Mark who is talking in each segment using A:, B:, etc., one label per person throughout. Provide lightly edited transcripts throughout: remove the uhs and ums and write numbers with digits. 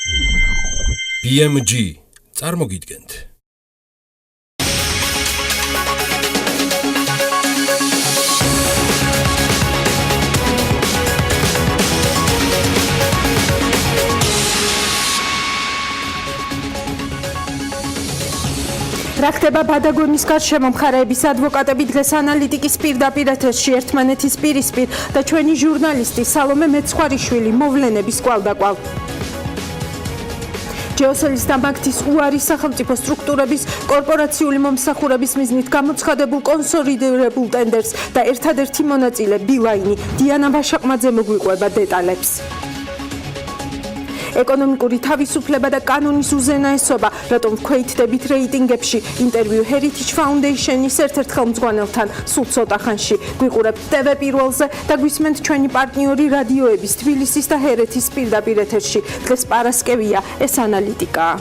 A: BMG წარმოგიდგენთ
B: რა ხდება ბადაგონის გარშემო მხარეების ადვოკატები დღეს ანალიტიკის პირდაპირ ეთერში ერთმანეთის პირისპირ და ჩვენი ჟურნალისტი სალომე მეცხვარიშვილი მოვლენების კვალდაკვალ. ჯეოსელის და მაგთის უარი სახელმწიფო სტრუქტურების კორპორაციული მომსახურების მიზნით გამოცხადებულ კონსოლიდირებულ ტენდერს და ერთადერთი მონაწილე ბილაინი დიანა ვაშაყმაძე მოგვიყვება დეტალებს. ეკონომიკური თავისუფლება და კანონის უზენაესობა, რატომ ვქვეითდებით რეიტინგებში, ინტერვიუ Heritage Foundation-ის ერთ-ერთ ხელმძღვანელთან სულ ცოტა ხანში. გვიყურებთ TV პირველზე და გვისმენთ ჩვენი პარტნიორი რადიოების თბილისის და ჰერეთის პირდაპირ ეთერში. დღეს პარასკევია, ეს ანალიტიკაა.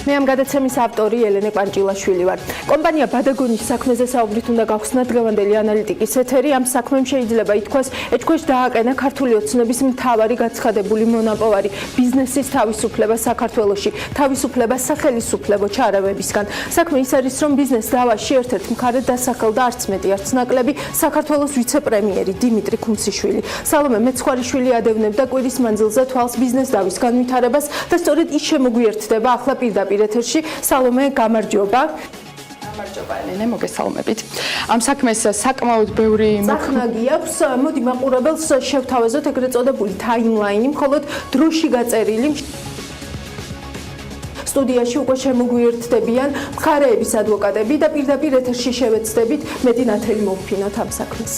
B: მე ამ გადაცემის ავტორი ელენე კვანჭილაშვილი ვარ. კომპანია ბადაგონის საქმეზე საუბრით უნდა გავხსნათ დღევანდელი ანალიტიკის ეთერი. ამ საქმემ შეიძლება ითქვას, ეჭქვეშ დააყენა ქართული ოცნების მთავარი გაცხადებული მონაპოვარი ბიზნესის თავისუფლება საქართველოში, თავისუფლება სახელისუფლებო ჩარევებისგან. საქმე ის არის, რომ ბიზნეს დავაში ერთ-ერთ მხარედ დასახელდა არც მეტი, არც ნაკლები საქართველოს ვიცე-პრემიერი დიმიტრი ქუმსიშვილი. სალომე მეცხვარიშვილი ადევნებდა კვირის მანძილზე თვალს ბიზნეს დავის განვითარებას და სწორედ ის შემოგვიერთდება ახლა პირდაპირ ეთერში. სალომე, გამარჯობა.
C: გამარჯობა ელენე, მოგესალმებით. ამ საქმეს საკმაოდ ბევრი
B: მოხნაგი აქვს. მოდი მაყურებელს შევთავაზოთ ეგრეთ წოდებული ტაიმლაინი, მხოლოდ დროში გაწერილი. სტუდიაში უკვე შემოგვიერთდებიან მხარეების ადვოკატები და პირდაპირ ეთერში შევეცდებით მეტი ნათელი მოვფინოთ ამ საქმეს.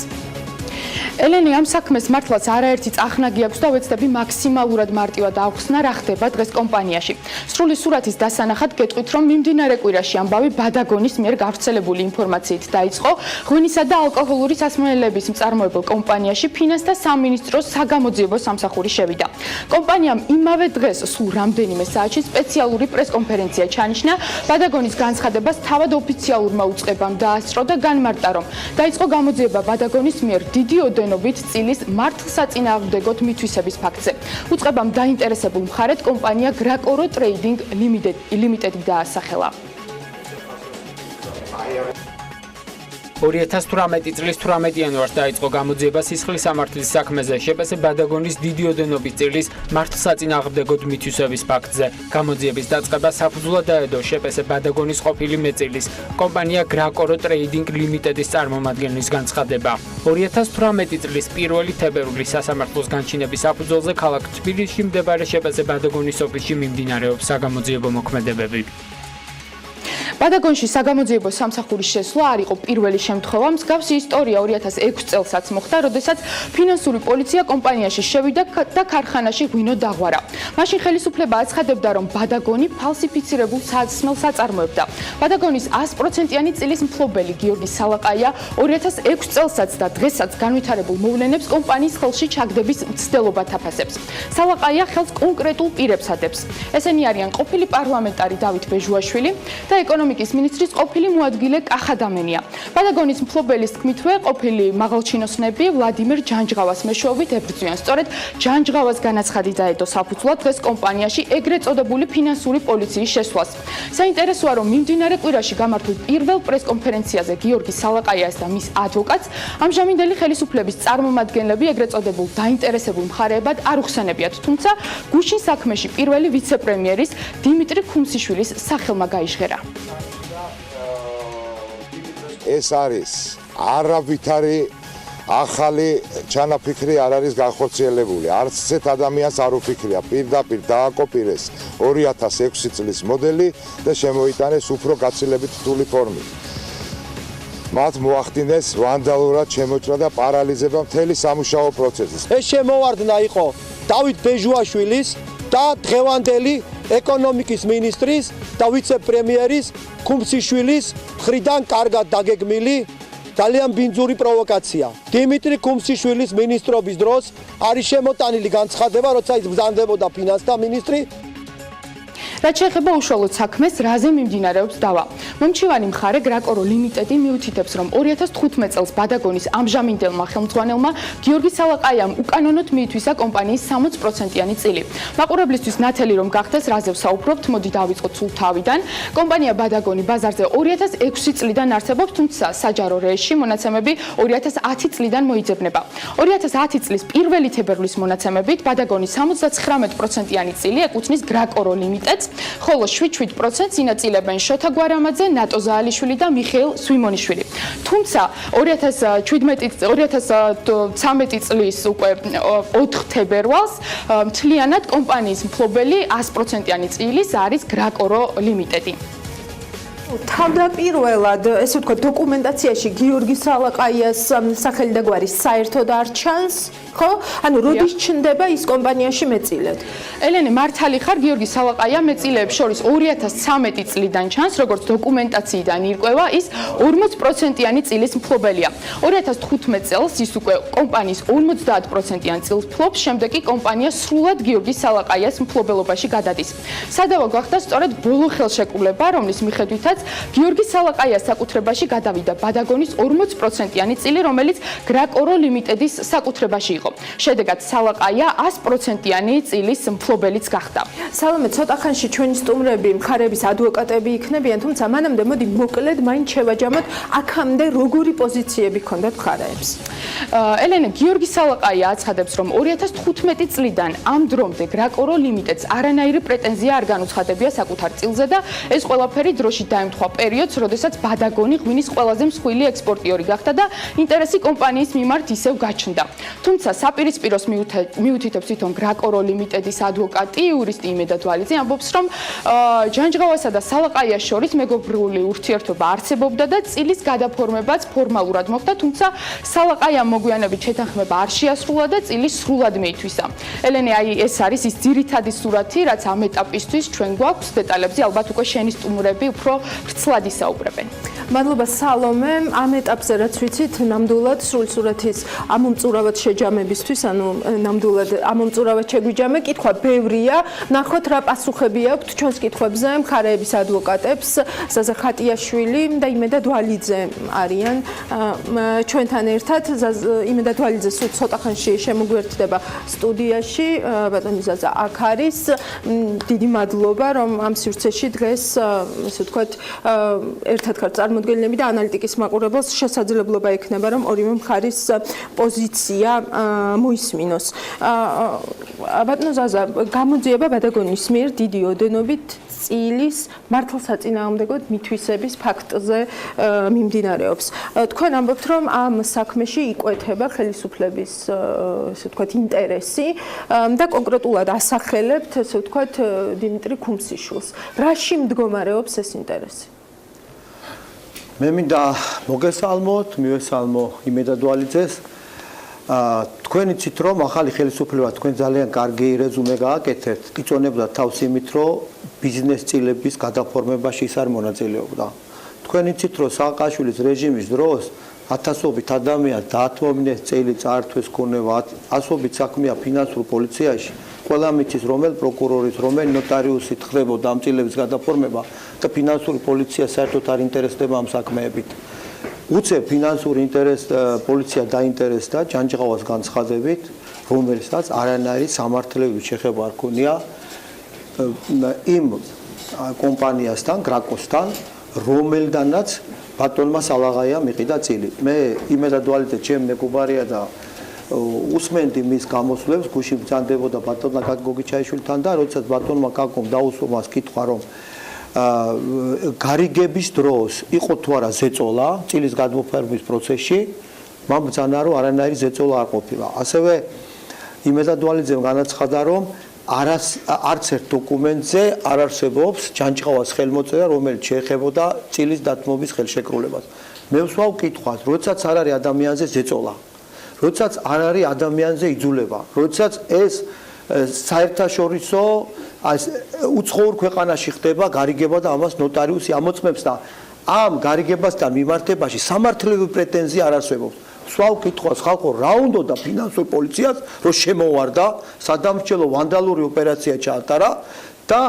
C: ელენე, ამ საქმეს მართლაც არაერთი წახნაგი აქვს და ვეცდები მაქსიმალურად მარტივად ავხსნა რა ხდება დღეს კომპანიაში. სრული სურათის დასანახად გეტყვით, რომ მიმდინარე კვირაში ამბავი ბადაგონის მიერ გავრცელებული ინფორმაციით დაიწყო ღვინისა და ალკოჰოლური სასმელების მწარმოებელ კომპანიაში ფინანსთა სამინისტროს საგამოძიებო სამსახური შევიდა. კომპანიამ იმავე დღეს სულ რამდენიმე საათში სპეციალური პრესკონფერენცია ჩანიშნა, ბადაგონის განცხადებას თავად ოფიციალურმა უწყებამ დაასწრო და განმარტა, რომ დაიწყო გამოძიება ბადაგონის მიერ დიდი ოდენობით წილის მართლსაწინააღმდეგოდ მითვისების ფაქტზე. უწყებამ დაინტერესებულ მხარედ კომპანია გრაკორო ტრეიდინგ ლიმიტედი დაასახელა.
D: 2018 წლის 18 იანვარს დაიწყო გამოძიება სისხლის სამართლის საქმეზე შეპესე ბადაგონის დიდი ოდენობის წილის მართლსაწინააღმდეგოდ მითვისების ფაქტზე. გამოძიების დაწყება საფუძვლად დაედო შეპესე ბადაგონის ყოფილი მეწილის კომპანია გრაკორო ტრეიდინგ ლიმიტედის წარმომადგენლის განცხადება. 2018 წლის 1 თებერვლის სასამართლოს განჩინების საფუძველზე ქალაქ თბილისში მდებარე შეპესე ბადაგონის ოფისში მიმდინარეობს საგამოძიებო მოქმედებები. ბადაგონში საგამოძიებო სამსახურის შესვლა არ იყო პირველი შემთხვევა. მსგავსი ისტორია 2006 წელსაც მოხდა, როდესაც ფინანსური პოლიცია კომპანიაში შევიდა და ქარხანაში ღვინო დაღვარა. მაშინ ხელისუფლება აცხადებდა, რომ ბადაგონი ფალსიფიცირებულ სასმელს აწარმოებდა. ბადაგონის 100%-იანი წილის მფლობელი გიორგი სალაყაია 2006 წელსაც და დღესაც განვითარებულ მოვლენებს კომპანიის ხელში ჩაგდების მცდელობად აფასებს. სალაყაია ხელს კონკრეტულ პირებს ადებს. ესენი არიან ყოფილი პარლამენტარი დავით ბეჟუაშვილი და ეკონომიკის მინისტრის ყოფილი მოადგილე კახადამენია. ბადაგონის მფლობელის თქმითვე, ყოფილი მაღალჩინოსნები ვლადიმერ ჯანჯღავას მეშვეობით ებრძვიან. სწორედ ჯანჯღავას განაცხადი დაედო საფუძვლად დღეს კომპანიაში ეგრეთ წოდებული ფინანსური პოლიციის შესვლას. საინტერესოა, რომ მიმდინარე კვირაში გამართულ პირველ პრესკონფერენციაზე გიორგი სალაყაიას და მის ადვოკატს ამჟამინდელი ხელისუფლების წარმომადგენლები ეგრეთ წოდებულ დაინტერესებულ მხარეებად არ უხსენებიათ, თუმცა გუშინ საქმეში პირველი ვიცე-პრემიერის დიმიტრი ქუმსიშვილის სახელმა გაიჟღერა.
E: ეს არის არავითარი ახალი ჩანაფიქრი არ არის განხორციელებული. არც ერთ ადამიანს არ უფიქრია, პირდაპირ დააკოპირეს 2006 წლის მოდელი და შემოიტანეს უფრო გაცილებით რთული ფორმით. მათ მოახდინეს ვანდალურად შემოჭრა და პარალიზება მთელი სამუშაო პროცესის.
F: ეს შემოვარდნა იყო დავით ბეჟუაშვილის და დღევანდელი ეკონომიკის მინისტრის და ვიცე-პრემიერის ქუმსიშვილის მხრიდან კარგად დაგეგმილი ძალიან ბინძური პროვოკაცია. დიმიტრი ქუმსიშვილის მინისტრობის დროს არის შემოტანილი განცხადება, როცა ის ბრძანდებოდა ფინანსთა მინისტრი.
C: რაც შეეხება უშუალოდ საქმეს, რაზე მიმდინარეობს დავა. მომჩივანი მხარე გრაკორო ლიმიტედი მიუთითებს, რომ 2015 წელს ბადაგონის ამჟამინდელმა ხელმძღვანელმა გიორგი სალაყაიამ უკანონოდ მიითვისა კომპანიის 60%-იანი წილი. მაყურებლისთვის ნათელი რომ გახდეს, რაზე ვსაუბრობთ, მოდი დავიწყოთ სულ თავიდან. კომპანია ბადაგონი ბაზარზე 2006 წლიდან არსებობს, თუმცა საჯარო რეჟიმში მონაცემები 2010 წლიდან მოიძებნება. 2010 წლის 1 თებერვლის მონაცემებით ბადაგონის 79%-იანი წილი ეკუთვნის გრაკორო ლიმიტედს, ხოლო 7% ინაწილებენ შოთა გვარამაძე, ნატო ზაალიშვილი და მიხეილ სვიმონიშვილი. თუმცა 2013 წლის უკვე 4 თებერვალს მთლიანად კომპანიის მფლობელი 100%-იანი წილის არის გრაკორო ლიმიტედი.
B: თავდაპირველად, ესე ვთქვათ, დოკუმენტაციაში გიორგი სალაყაიას სახელი და გვარი საერთოდ არ ჩანს, ხო? ანუ როდის ჩნდება ის კომპანიაში მეწილედ?
C: ელენე, მართალი ხარ, გიორგი სალაყაია მეწილეებს შორის 2013 წლიდან ჩანს, როგორც დოკუმენტაციიდან ირკვევა, ის 40%-იანი წილის მფლობელია. 2015 წელს ის უკვე კომპანიის 50%-იან წილს ფლობს, შემდეგ კი კომპანია სრულად გიორგი სალაყაიას მფლობელობაში გადადის. სადავო გახდა სწორედ ბოლო ხელშეკრულება, რომლის მიხედვითაც გიორგი სალაყაიას საკუთრებაში გადავიდა ბადაგონის 40%-იანი წილი, რომელიც გრაკორო ლიმიტედის საკუთრებაში იყო. შედეგად სალაყაია 100%-იანი წილის მფლობელიც გახდა.
B: სალომე, ცოტა ხანში ჩვენი სტუმრები მხარეების ადვოკატები იქნებიან, თუმცა მანამდე მოდი მოკლედ მაინც შევაჯამოთ, აქამდე როგორი პოზიციები ჰქონდათ მხარეებს.
C: ელენე, გიორგი სალაყაია აცხადებს, რომ 2015 წლიდან ამ დრომდე გრაკორო ლიმიტედს არანაირი პრეტენზია არ განუცხადებია საკუთარ წილზე და ეს ყველაფერი დროში დაემთხვა პერიოდს, როდესაც ბადაგონი ღვინის ყველაზე მსხვილი ექსპორტიორი გახდა და ინტერესი კომპანიის მიმართ ისევ გაჩნდა. თუმცა საპირისპიროს მიუთითებს თვითონ გრაკორო ლიმიტედის ადვოკატი, იურისტი იმედა დვალიძე ამბობს, რომ ჯანჯღავასა და სალაყაიას შორის მეგობრული ურთიერთობა არსებობდა და წილის გადაფორმებაც ფორმალურად მოხდა, თუმცა სალაყაიამ მოგვიანებით შეთანხმება არ შეასრულა და წილი სრულად მიითვისა. ელენე, აი ეს არის ის ძირითადი სურათი, რაც ამ ეტაპისთვის ჩვენ გვაქვს. დეტალებზე ალბათ უკვე შენი სტუმრები უფრო ვრცლად ისაუბრებენ.
B: მადლობა სალომე, ამ ეტაპზე რაც ვიცით, ნამდვილად სრული სურათის ამომწურავად შეჯამებისთვის, ანუ ნამდვილად ამომწურავად შეგვიჯამე, კითხვა ბევრია, ნახოთ რა პასუხები აქვთ ჩვენს კითხვებზე მხარეების ადვოკატებს, ზაზა ხატიაშვილი და იმედა დვალიძე არიან ჩვენთან ერთად. იმედა დვალიძე სულ ცოტა ხანში შემოგვერთდება სტუდიაში, ბატონი ზაზა აქ არის. დიდი მადლობა, რომ ამ სივრცეში დღეს, ესე ვთქვათ, ერთად ხართ წარმოდგენილები და ანალიტიკის მაყურებელს შესაძლებლობა ექნება, რომ ორივე მხარის პოზიცია მოისმინოს. ბატონო ზაზა, გამოძიება ბადაგონის მიერ დიდი ოდენობით წილის მართლსაწინააღმდეგოდ მითვისების ფაქტზე მიმდინარეობს. თქვენ ამბობთ, რომ ამ საქმეში იკვეთება ხელისუფლების, ესე ვთქვათ, ინტერესი და კონკრეტულად ასახელებთ, ესე ვთქვათ, დიმიტრი ქუმსიშვილს. რაში მდგომარეობს ეს ინტერესი?
F: მე მინდა მოგესალმოთ, მივესალმო იმედა დვალიძეს. თქვენ იცით, რომ ახალი ხელისუფლება თქვენ ძალიან კარგი რეზუმე გააკეთეთ, იწონებდა თავს იმით, რომ ბიზნეს წილების გადაფორმებაში ის არ მონაწილეობდა. თქვენ იცით, რომ სააკაშვილის რეჟიმის დროს ათასობით ადამიანს დაათმობინეს წელი წაართვეს ქონება, ასობით საქმეა ფინანსურ პოლიციაში. ყველა მიცის, რომელ პროკურორის, რომელ ნოტარიუსით ხდებოდა ამ წილების გადაფორმება და ფინანსური პოლიცია საერთოდ არ ინტერესდება ამ საქმეებით. უცებ ფინანსური პოლიცია დაინტერესდა ჯანჯღავას განცხადებით, რომელსაც არანაირი სამართლებრივი შეხება არ ქონია იმ კომპანიასთან, გრაკოსთან, რომელდანაც ბატონმა სალაყაიამ იყიდა წილი. მე იმედა დვალიძე ჩემი მეგობარია და უსმენდი მის გამოსვლებს, გუში ბრძანდებოდა ბატონმა გოგიჩაიშვილთან და როდესაც ბატონმა კაკომ დაუსვა მას კითხვა, რომ გარიგების დროს იყო თუ არა ზეწოლა წილის გადმოფარგვის პროცესში, მან ბრძანა, რომ არანაირი ზეწოლა არ ყოფილა. ასევე იმედა დვალიძემ განაცხადა, რომ არც ერთ დოკუმენტზე არ არსებობს ჯანჯღავას ხელმოწერა, რომელიც შეეხებოდა წილის დათმობის ხელშეკრულებას. მე ვსვავ კითხვას, როდესაც არ არის ადამიანზე ზეწოლა, როდესაც არ არის ადამიანზე იძულება, როდესაც ეს საერთაშორისო უცხოურ ქვეყანაში ხდება გარიგება და ამას ნოტარიუსი ამოწმებს და ამ გარიგებასთან მიმართებაში სამართლებრივი პრეტენზია არ არსებობს. სვავ კითხვას ხალხო, რა უნდა ფინანსურ პოლიციას, რომ შემოვარდა, სადამრჩევლო ვანდალური ოპერაცია ჩაატარა და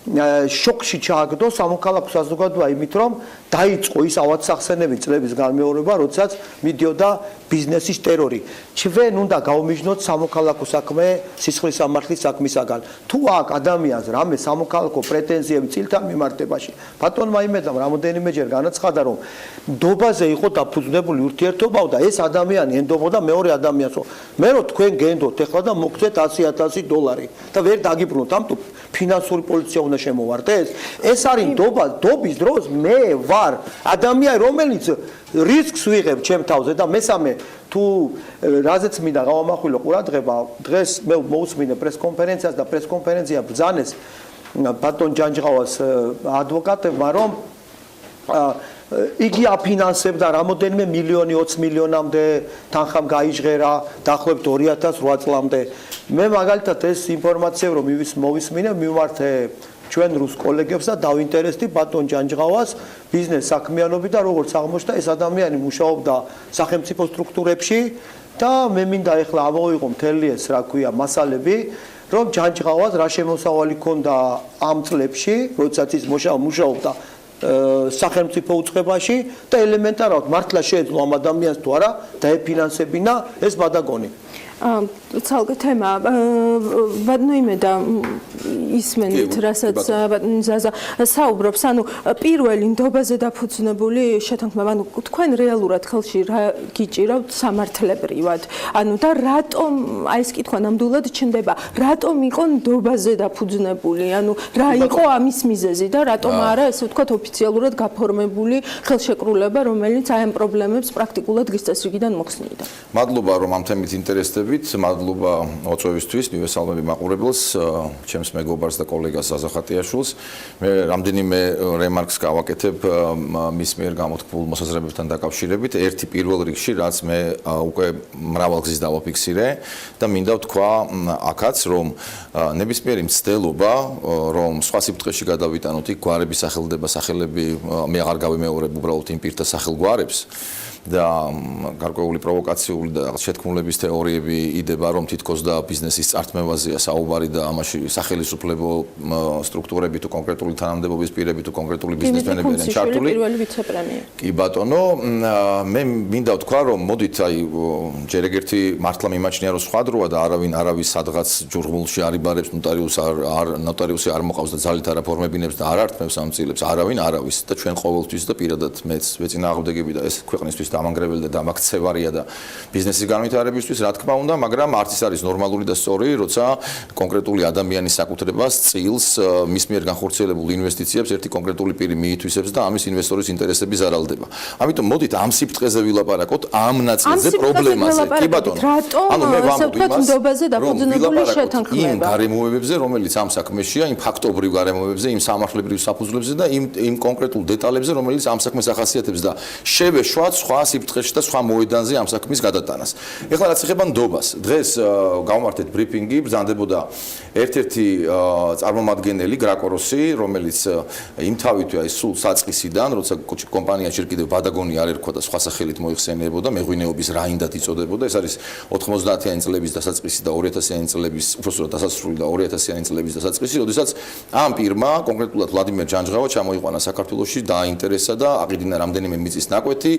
F: შოკში ჩააგდო სამოქალაქო საზოგადოება იმით, რომ დაიწყო ის ავადსახსენები წლების განმეორება, როდესაც მიდიოდა ბიზნესის ტერორი. ჩვენ უნდა გავმიჯნოთ სამოქალაქო საქმე სისხლის სამართლის საქმისაგან. თუ აქ ადამიანს რამე სამოქალაქო პრეტენზიები წილთან მიმართებაში, ბატონმა იმედამ რამოდენიმეჯერ განაცხადა, რომ ნდობაზე იყო დაფუძნებული ურთიერთობაო და ეს ადამიანი ენდობოდა მეორე ადამიანსო. მე რო თქვენ გენდოთ ეხლა და მოგცეთ $100,000 და ვერ დაგიბრუნოთ, ამიტომ ფინანსური პოლიცია უნდა შემოვარდეთ. ეს არის ნდობა, ნდობის დროს მე ვარ ადამიანი, რომელიც რისკს ვიღებ ჩემ თავზე და მესამე თუ რაზეც მინდა გავამახვილო ყურადღება, დღეს მე მოусმინე პრესკონფერენციას და პრესკონფერენცია ბრძანეს ბატონ ჯანჯღავას ადვოკატებმა, რომ იგი აფინანსებდა რამოდენიმე მილიონი 20 მილიონამდე თანხამ გაიჟღერა დაახლოებით 2008 წლამდე. მე მაგალითად ეს ინფორმაცია რომ მოვისმინე, მივმართე ჩვენ რუს კოლეგებს და დავინტერესდი ბატონ ჯანჯღავას ბიზნეს საქმიანობით და როგორც აღმოჩნდა ეს ადამიანი მუშაობდა სახელმწიფო სტრუქტურებში და მე მინდა ეხლა ამოვიღო მთელი ეს რა ქვია მასალები რომ ჯანჯღავას რა შემოსავალი ჰქონდა ამ წლებში როდესაც ის მუშაობდა სახელმწიფო უწყებაში და ელემენტარულად მართლა შეეძლო ამ ადამიანს თუ არა დაეფინანსებინა ეს ბადაგონი.
B: ცალკე თემა ბატონო იმედა ისმენით რასაც ბატონი ზაზა საუბრობს, ანუ პირველი ნდობაზე დაფუძნებული შეთანხმება, ანუ თქვენ რეალურად ხელში რა გიჭირავთ სამართლებრივად, ანუ და რატომ აი ეს კითხვა ნამდვილად ჩნდება, რატომ იყო ნდობაზე დაფუძნებული, ანუ რა იყო ამის მიზეზი და რატომ არა ესე ვთქვათ ოფიციალურად გაფორმებული ხელშეკრულება, რომელიც აი ამ პრობლემებს პრაქტიკულად დღის წესრიგიდან მოხსნიდა.
G: მადლობა რომ ამ თემით ინტერესდებით, მადლობა ოწვევისთვის, მივესალმები მაყურებელს, ჩემს მეგობარს და კოლეგას ზაზა ხატიაშვილს. მე რამდენიმე რემარკს გავაკეთებ მის მიერ გამოთქმულ მოსაზრებებთან დაკავშირებით. ერთი პირველ რიგში, რაც მე უკვე მრავალგზის დავაფიქსირე და მინდა ვთქვა აქაც, რომ ნებისმიერი მცდელობა, რომ სხვა სიფრთხეში გადავიტანოთ, იქ გვარები სახელდება, სახელები მე აღარ გავიმეორებ უბრალოდ იმ პირთა სახელგვარებს. და გარკვეული პროვოკაციული და შეთქმულების თეორიები იდება, რომ თითქოს და ბიზნესის წართმევაზეა საუბარი და ამაში სახელისუფლებო სტრუქტურები თუ კონკრეტული თანამდებობის პირები თუ კონკრეტული ბიზნესმენები არიან ჩართული. კი ბატონო, მე მინდა ვთქვა, რომ მოდით აი ჯერ ეგერთი მართლა მიმაჩნია, რომ სხვა დროა და არავის სადღაც ჯურღმულში არ იბარებს ნოტარიუსი არ მოყავს და ძალით არ აფორმებინებს და არ ართმევს ამ წილებს არავის და ჩვენ ყოველთვის და პირადად მეც ვეწინააღმდეგები და ეს ქვეყნისთვის დამანგრეველი და დამაქცევარია და ბიზნესის განვითარებისთვის რა თქმა უნდა, მაგრამ არც ის არის ნორმალური და სწორი, როცა კონკრეტული ადამიანის საკუთრებას წილს მის მიერ განხორციელებულ ინვესტიციებს ერთი კონკრეტული პირი მიითვისებს და ამის ინვესტორის ინტერესები ზარალდება. ამიტომ მოდით ამ სიფრთხეზე ვილაპარაკოთ, ამ ნაწილზე პრობლემაზე. კი ბატონო. ანუ მე ვამბობ იმას, იმ გარემოებებზე, რომელიც ამ საქმეშია, იმ ფაქტობრივ გარემოებებზე, იმ სამართლებრივ საფუძვლებზე და იმ კონკრეტულ დეტალებზე, რომელიც ამ საქმეს ახასიათებს და შევეშვათ სხვა სიფრთხეში და სხვა მოედანზე ამ საქმის გადატანას. ეხლა რაც ეხება ნდობას, დღეს გავმართეთ ბრიფინგი, ბრძანდებოდა ერთ-ერთი წარმომადგენელი გრაკოროსი, რომელიც იმთავითვე აი სულ საწყისიდან, როცა კომპანია ჯერ კიდევ ბადაგონი არ ერქვა და სხვა სახელით მოიხსენიებოდა, მეღვინეობის რაინდად იწოდებოდა. ეს არის 90-იანი წლების დასაწყისი და 2000-იანი წლების, უბრალოდ დასასრული და 2000-იანი წლების დასაწყისი, როდესაც ამ პირმა, კონკრეტულად ვლადიმერ ჯანჯღავა ჩამოიყვანა საქართველოში, დააინტერესა და აყიდინა რამდენიმე მიწის ნაკვეთი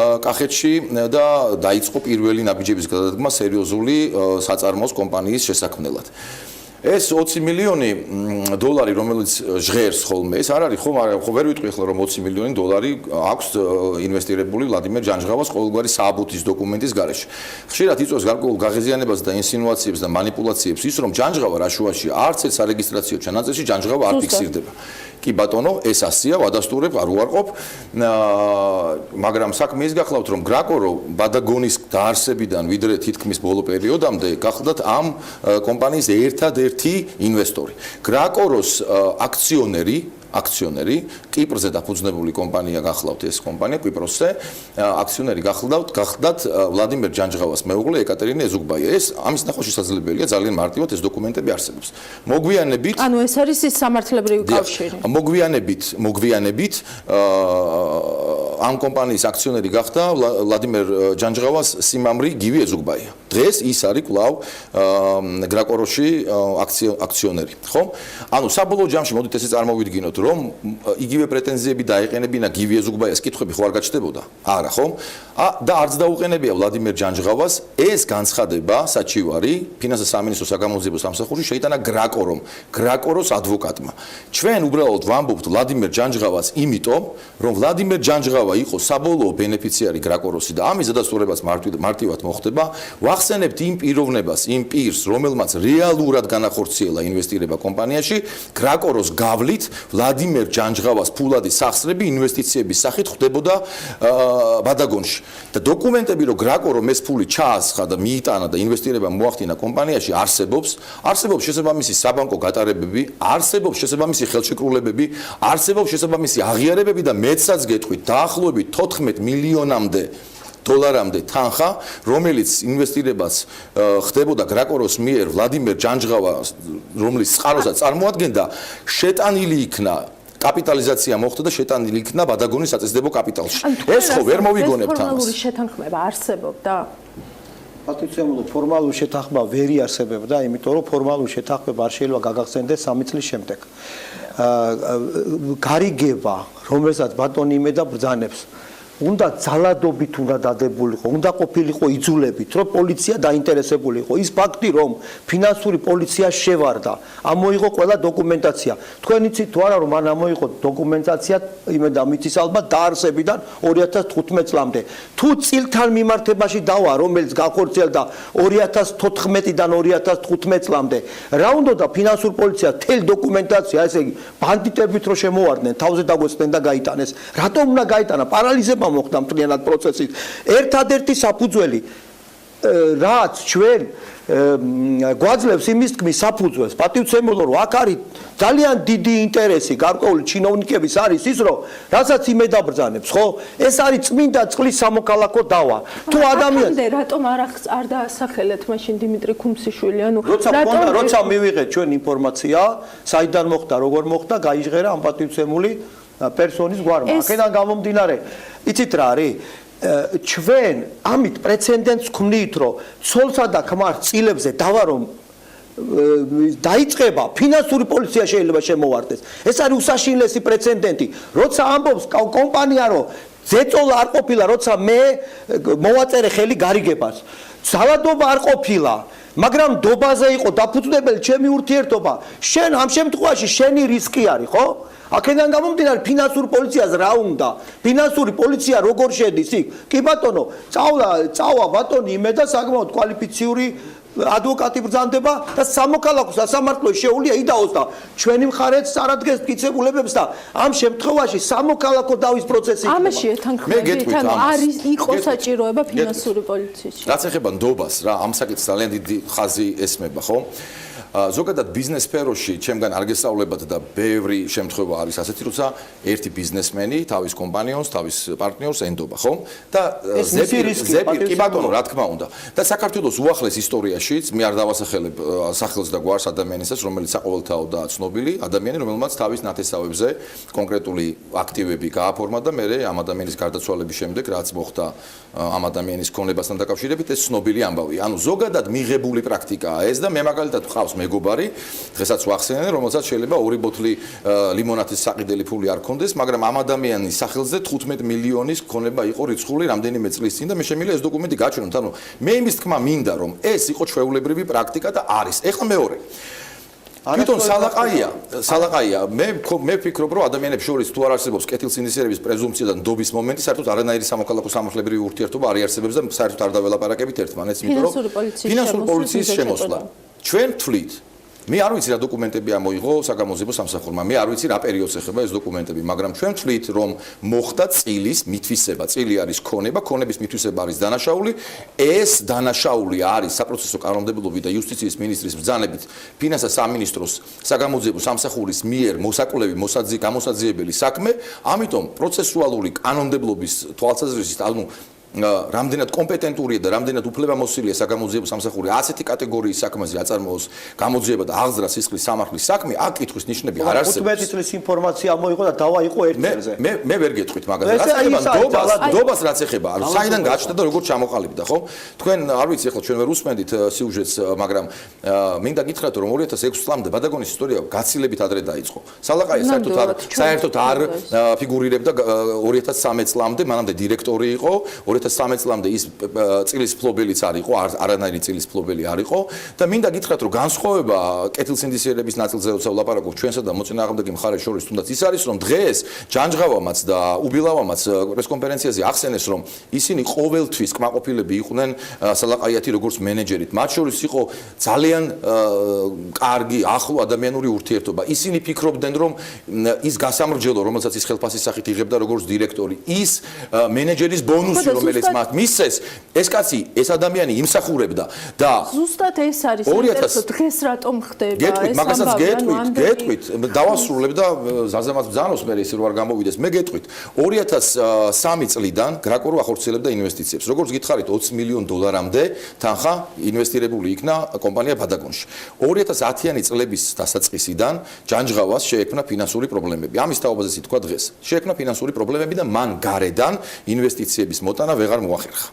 G: კახეთში და დაიწყო პირველი ნაბიჯების გადადგმა სერიოზული საწარმოს კომპანიის შესაქმნელად. ეს 20 მილიონი დოლარი, რომელიც ჟღერს ხოლმე, ეს არ არის ხო, ხო ვერ ვიტყვი ახლა რომ 20 მილიონი დოლარი აქვს ინვესტირებული ვლადიმერ ჯანჯღავას ყოველგვარი სააბუთის დოკუმენტის გარეშე. ხშირად იწვევს გარკვეულ გაღიზიანებას და ინსინუაციებს და манипуляციებს ის, რომ ჯანჯღავა რაშუაში არც ერთ სარეგისტრაციო ჩანაწერში ჯანჯღავა არ ფიქსირდება. კი ბატონო, ეს ასია, ვადასტურებ, არ უარყოფ, მაგრამ საქმე ის გახლავთ, რომ გრაკორო ბადაგონის დაარსებიდან ვიდრე თითქმის ბოლო პერიოდამდე გახლდათ ამ კომპანიის ერთადერთი ინვესტორი. გრაკოროს აქციონერი, კიპრზე დაფუძნებული კომპანია გახლავთ ეს კომპანია, კვიპროსზე, აქციონერი გახლდათ ვლადიმერ ჯანჯღავას მეუღლე ეკატერინე ეზუგბაია. ეს ამის ნახვა შესაძლებელია, ძალიან მარტივად ეს დოკუმენტები არსებობს. მოგვიანებით,
B: ანუ ეს არის ის სამართლებრივი კავშირი.
G: მოგვიანებით ამ კომპანიის აქციონერი გახდა ვლადიმერ ჯანჯღავას სიმამრი გივი ეზუგბაია. დღეს ის არის კვლავ გრაკოროში აქციონერი, ხო? ანუ საბოლოო ჯამში მოდით ესე წარმოვიდგინოთ, რომ იგივე პრეტენზიები დაეყენებინა გივი ეზუგბაიას, კითხვები ხო არ გაჩნდებოდა? არა, ხო? და არც დაუყენებია ვლადიმერ ჯანჯღავას ეს განცხადება საჩივარი ფინანსთა სამინისტროს საგამოძიებო სამსახურში შეიტანა გრაკორომ, გრაკოროს ადვოკატმა. ჩვენ უბრალოდ ვამბობთ ვლადიმერ ჯანჯღავას იმიტომ, რომ ვლადიმერ ჯანჯღავა იყო საბოლოო ბენეფიციარი გრაკოროსი და ამის დადასტურებაც მარტივად მოხდება. ვახსენებთ იმ პიროვნებას, იმ პირს, რომელმაც რეალურად განახორციელა ინვესტირება კომპანიაში, გრაკოროს გავლით ვლადიმერ ჯანჯღავას ფულადი სახსრები ინვესტიციების სახით ხდებოდა ბადაგონში. და დოკუმენტები, რომ გრაკორომ ეს ფული ჩაასხა და მიიტანა და ინვესტირება მოახდინა კომპანიაში, არსებობს შესაბამისი საბანკო გატარებები, არსებობს შესაბამისი ხელშეკრულებები, არსებობს შესაბამისი აღიარებები და მეცაც გეტყვით, დაახლოებით 14 მილიონამდე დოლარამდე თანხა, რომელიც ინვესტირებას ხდებოდა გრაკოროს მიერ ვლადიმერ ჯანჯღავას, რომლის წყაროსაც წარმოადგენდა, შეტანილი იქნა კაპიტალიზაცია მოხდა და შეტანილი იქნა ბადაგონის საწესდებო კაპიტალში. ეს ხო ვერ მოვიგონებთ ამას.
B: ფორმალური შეთანხმება არსებობდა?
F: პატიცემულო ფორმალური შეთანხმება ვერ იარსებებდა, იმიტომ რომ ფორმალური შეთანხმება არ შეიძლება გაგახსენდეს 3 წლის შემდეგ. გარიგება, რომელსაც ბატონი იმედა ბრძანებს, უნდა ძალადობით უნდა დადებულიყო, უნდა ყოფილიყო იძულებით, რომ პოლიცია დაინტერესებულიყო. ის ფაქტი, რომ ფინანსური პოლიცია შევარდა, ამოიღო ყველა დოკუმენტაცია. თქვენ იცით თუ არა, რომ მან ამოიღო დოკუმენტაცია იმედა მითის ალბათ დაარსებიდან 2015 წლამდე. თუ წილთან მიმართებაში დავა, რომელიც განხორციელდა 2014-დან 2015 წლამდე, რა უნდოდა ფინანსურ პოლიციას თელ დოკუმენტაცია, ესე იგი, ბანდიტებით რო შემოვარდნენ, თავზე დაგვეცდნენ და გაიტანეს. რატომ უნდა გაიტანა? პარალიზება მოხდა მთლიანად პროცესით. ერთადერთი საფუძველი რაც ჩვენ გვაძლევს იმის თქმის საფუძველს, პატივცემულო, რომ აქ არის ძალიან დიდი ინტერესი გარკვეული ჩინოვნიკების არის ის, რომ რასაც იმედა ბრძანებს, ხო? ეს არის წმინდა წყლის სამოქალაქო დავა. თუ ადამიანს
B: რატომ არ დაასახელეთ მაშინ დიმიტრი ქუმსიშვილი? ანუ
F: როცა მივიღეთ ჩვენ ინფორმაცია, საიდან მოხდა, როგორ მოხდა, გაიჟღერა ამ პატივცემული პერსონის გვარმა. აქედან გამომდინარე, იცით რა არის? ჩვენ ამით პრეცედენტს ქმნით, რომ ცოლსა და ქმარ წილებზე დავა რომ დაიწყება, ფინანსური პოლიცია შეიძლება შემოვარდეს. ეს არის უსაშინლესი პრეცედენტი. როცა ამბობს კომპანია, რომ ზეწოლა არ ყოფილა, როცა მე მოვაწერე ხელი გარიგებას. ძალადობა არ ყოფილა, მაგრამ დობაზე იყო დაფუძნებელი ჩემი ურთიერთობა. შენ ამ შემთხვევაში შენი რისკი არის, ხო? აქედან გამომდინარე ფინანსურ პოლიციას რა უნდა? ფინანსური პოლიცია როგორ შედის იქ? კი ბატონო, წავა ბატონი იმედა საკმაოდ კვალიფიციური ადვოკატი ბრძანდება და სამოქალაქო სასამართლოში შეუძლია იდაოს და ჩვენი მხარეც წარადგენს მტკიცებულებებს და ამ შემთხვევაში სამოქალაქო დავის პროცესი იქნება.
B: ამაში ეთანხმებით, ანუ არის იყო საჭიროება ფინანსური პოლიციაში.
G: რაც ეხება ნდობას რა, ამ საკითხს ძალიან დიდი ხაზი ესმება, ხო? ზოგადად ბიზნეს სფეროში ჩემგან არ გესწავლებათ და ბევრი შემთხვევა არის ასეთი, როცა ერთი ბიზნესმენი თავის კომპანიონს, თავის პარტნიორს ენდობა, ხო? და ზეპირ კი ბატონო, რა თქმა უნდა. და საქართველოს უახლეს ისტორიაშიც მე არ დავასახელებ სახელს და გვარს ადამიანისას, რომელიც საყოველთაო და ცნობილი ადამიანი, რომელმაც თავის ნათესავებზე კონკრეტული აქტივები გააფორმა და მე ამ ადამიანის გარდაცვალების შემდეგ რაც მოხდა ამ ადამიანის ქონებასთან დაკავშირებით, ეს ცნობილი ამბავია. ანუ ზოგადად მიღებული პრაქტიკაა ეს და მე მაგალითად ვყავს მეგობარი, დღესაც ვახსენე, რომელსაც შეიძლება 2 ბოთლი ლიმონადის საყიდელი ფული არ ქონდეს, მაგრამ ამ ადამიანის სახელზე 15 მილიონის ქონება იყო რიცხული რამდენიმე წლის წინ და მე შემიძლია ეს დოკუმენტი გაჩვენოთ. ანუ მე იმის თქმა მინდა, რომ ეს იყო ჩვეულებრივი პრაქტიკა და არის. ეხლა მეორე თვითონ სალაყაია, მე ვფიქრობ, რომ ადამიანებს შორის თუ არ არსებობს კეთილსინდისიერების პრეზუმპცია და ნდობის მომენტი, საერთოდ არანაირი სამოქალაქო სამართლებრივი ურთიერთობა არ იარსებებს და საერთოდ არ დაველაპარაკებით ერთმანეთს, იმიტომ რომ ფინანსური პოლიციის შემოსვლა ჩვენ ვთვლით. მე არ ვიცი რა დოკუმენტები ამოიღო საგამოძიებო სამსახურმა, მე არ ვიცი რა პერიოდს ეხება ეს დოკუმენტები, მაგრამ ჩვენ ვთვლით, რომ მოხდა წილის მითვისება, წილი არის ქონება, ქონების მითვისება არის დანაშაული, ეს დანაშაული არის საპროცესო კანონმდებლობის და იუსტიციის მინისტრის ბრძანებით ფინანსთა სამინისტროს საგამოძიებო სამსახურის მიერ მოსაკვლევი გამოსაძიებელი საქმე, ამიტომ პროცესუალური კანონმდებლობის თვალსაზრისით, ანუ რამდენად კომპეტენტურია და რამდენად უფლებამოსილია საგამოძიებო სამსახური ასეთი კატეგორიის საქმეზე აწარმოოს გამოძიება და აღზრდა სისხლის სამართლის საქმე, აქ კითხვის ნიშნები არ არსებობს.
F: 15 წლის ინფორმაცია მოიყო და დავა იყო ერთ წელზე.
G: მე ვერ გეტყვით მაგაზე. რაც ეხება ნდობას რაც ეხება, ანუ საიდან გაჩნდა და როგორ ჩამოყალიბდა, ხო? თქვენ არ ვიცი ახლა ჩვენ ვერ უსმენდით სიუჟეტს, მაგრამ მინდა გითხრათ რომ 2006 წლამდე ბადაგონის ისტორია გაცილებით ადრე დაიწყო. სალაყაია საერთოდ არ ფიგურირებდა 2013 წლამდე, მანამდე დირექტორი იყო, 2013 წლამდე ის წილის ფლობელიც არ იყო, არანაირი წილის ფლობელი არ იყო და მინდა გითხრათ რომ განსხვავება კეთილსინდისიერების ნაწილზე როცა ვლაპარაკობ ჩვენსა და მოწინააღმდეგე მხარეს შორის, თუნდაც ის არის რომ დღეს ჯანჯღავამაც და უბილავამაც პრესკონფერენციაზე ახსენეს რომ ისინი ყოველთვის კმაყოფილები იყვნენ სალაყაიათი როგორც მენეჯერით. მათ შორის იყო ძალიან კარგი ახლო ადამიანური ურთიერთობა. ისინი ფიქრობდნენ რომ ის გასამრჯელო რომელსაც ის ხელფასის სახით იღებდა როგორც დირექტორი, ის მენეჯერის ბონუსი რომელიც მათ მისცეს, ეს კაცი, ეს ადამიანი იმსახურებდა და
B: ზუსტად ეს არის ინტერესო დღეს რატომ ხდება ეს
G: ამბავი? მაგასაც გეტყვით, დავასრულებ და ზაზამაც ბძანოს მე ისე რომ არ გამოვიდეს. მე გეტყვით, 2003 წლიდან გრაკორო ახორციელებდა ინვესტიციებს. როგორც გითხარით, 20 მილიონ დოლარამდე თანხა ინვესტირებული იქნა კომპანია ბადაგონში. 2010-იანი წლების დასაწყისიდან ჯანჯღავას შეექმნა ფინანსური პრობლემები. ამის თაობაზე თქვა დღეს. შეექმნა ფინანსური პრობლემები და მან გარედან ინვესტიციების მოტანა ვეღარ მოახერხა.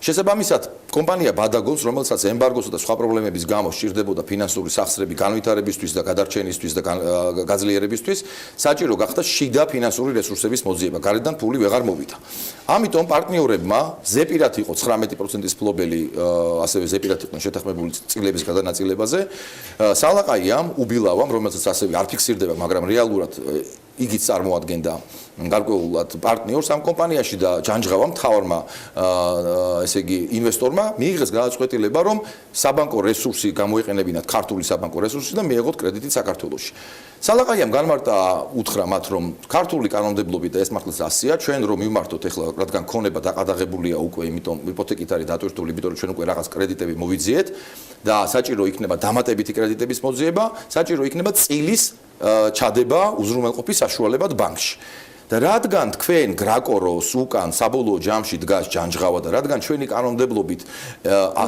G: შესაბამისად, კომპანია ბადაგონს, რომელსაც ემბარგოსა და სხვა პრობლემების გამო სჭირდებოდა ფინანსური სახსრები განვითარებისთვის და გადარჩენისთვის და გაძლიერებისთვის, საჭირო გახდა შიდა ფინანსური რესურსების მოძიება. გარედან ფული ვეღარ მოვიდა. ამიტომ პარტნიორებმა ზეპირად იყო 19%-ის ფლობელი, ასევე ზეპირად იყვნენ შეთანხმებული წილების გადანაწილებაზე. სალაყაიამ, უბილავამ, რომელსაც ასევე არ ფიქსირდება, მაგრამ რეალურად იგიც წარმოადგენდა გარკვეულად პარტნიორს ამ კომპანიაში და ჯანჯღავამ მთავარმა ესე იგი ინვესტორმა მიიღეს გადაწყვეტილება რომ საბანკო რესურსი გამოიყენებინათ ქართული საბანკო რესურსი და მიეღოთ კრედიტი საქართველოში. სალაყაიამ განმარტა უთხრა მათ რომ ქართული კანონმდებლობით და ეს მართლაც ასია, ჩვენ რომ მივმართოთ ახლა რადგან ქონება დაყადაღებულია უკვე, იმიტომ იპოთეკით არის დატვირთული, იმიტომ რომ ჩვენ უკვე რაღაც კრედიტები მოვიძიეთ და საჭირო იქნება დამატებითი კრედიტების მოძიება, საჭირო იქნება წილის ჩადება უზრუნველყოფის საშუალებად ბანკში. და რადგან თქვენ გრაკოროს უკან საბოლოო ჯამში დგას ჯანჯღავა და რადგან ჩვენი კანონმდებლობით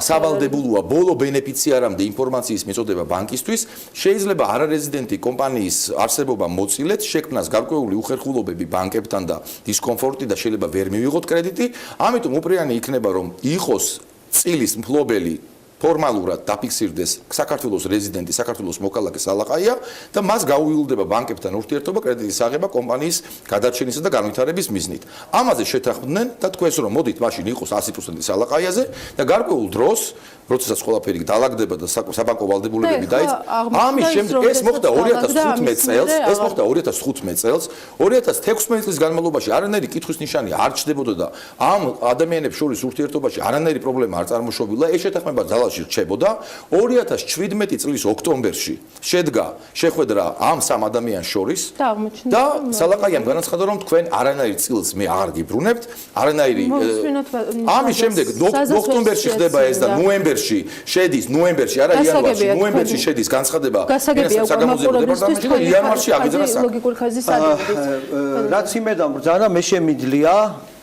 G: სავალდებულოა ბოლო ბენეფიციარამდე ინფორმაციის მიწოდება ბანკისთვის, შეიძლება არარეზიდენტი კომპანიის არსებობა მოცილეთ, შექმნას გარკვეული უხერხულობები ბანკებთან და დისკომფორტი და შეიძლება ვერ მივიღოთ კრედიტი, ამიტომ უპრიანი იქნება რომ იყოს წილის მფლობელი ფორმალურად დაფიქსირდეს საქართველოს რეზიდენტი, საქართველოს მოქალაქე სალაყაია და მას გაუივლდება ბანკებთან ურთიერთობა კრედიტის აღება კომპანიის გადარჩენისა და განვითარების მიზნით. ამაზე შეთანხმდნენ და თქვენს რომ მოდით მაშინ იყოს 100% სალაყაიაზე და გარკვეულ დროს როდესაც ყველაფერი დაალაგდება და საბანკო ვალდებულებები დაიწყო. ამის შემდეგ ეს მოხდა 2015 წელს, ეს მოხდა 2015 წელს, 2016 წლის განმავლობაში არანაირი კითხვის ნიშანი არ ჩნდებოდა და ამ ადამიანებს შორის ურთიერთობაში არანაირი პრობლემა არ წარმოშობილა. ეს შეთანხმება ძალაში რჩებოდა. 2017 წლის ოქტომბერში შედგა შეხვედრა ამ სამ ადამიანს შორის და სალაყაიამ განაცხადა რომ თქვენ არანაირ წილს მე აღარ გიბრუნებთ, არანაირი ამის შემდეგ ოქტომბერში ხდება ეს და ნოემბერში შედის ნოემბერში არა იანვარში ნოემბერში შედის განცხადება
B: საგამოძიებო დეპარტამენტში და იანვარში აღიძრა საქმე. ლოგიკური ხაზის ადრევით.
F: რაც იმედამ ბრძანა მე შემიძლია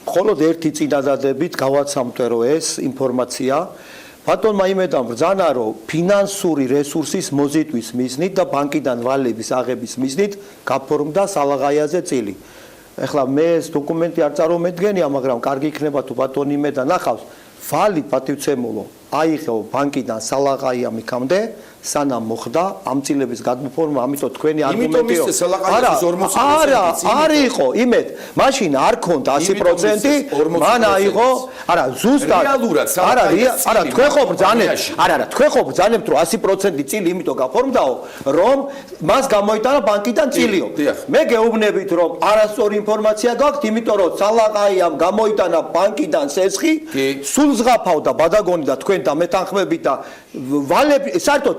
F: მხოლოდ ერთი წინადადებით გავაცამტვერო ეს ინფორმაცია. ბატონმა იმედამ ბრძანა რომ ფინანსური რესურსის მოზიდვის მიზნით და ბანკიდან ვალების აღების მიზნით გაფორმდა სალაყაიაზე წილი. ეხლა მე ეს დოკუმენტი არ წარმომედგენია, მაგრამ კარგი იქნება თუ ბატონი იმედა ნახავს. ვალი პატივცემულო აიღო ბანკიდან სალაყაიამ იქამდე სანამ მოხდა ამ წილების გადმოფორმა, ამიტომ თქვენი არგუმენტი არ იყო იმედ, მაშინ არ ქონდა 100%, მან აიღო, არა, ზუსტად არა, თქვენ ხო ბრძანებთ, არა, თქვენ ხო ბრძანებთ, რომ 100% წილი იმიტომ გაფორმდაო, რომ მას გამოიტანა ბანკიდან წილიო. მე გეუბნებით, რომ არასწორი ინფორმაცია გაქვთ, იმიტომ რომ სალაყაიამ გამოიტანა ბანკიდან სესხი, სულ ზღაფავდა ბადაგონი და თქვენ და მეთანხმებით და ვალები საერთოდ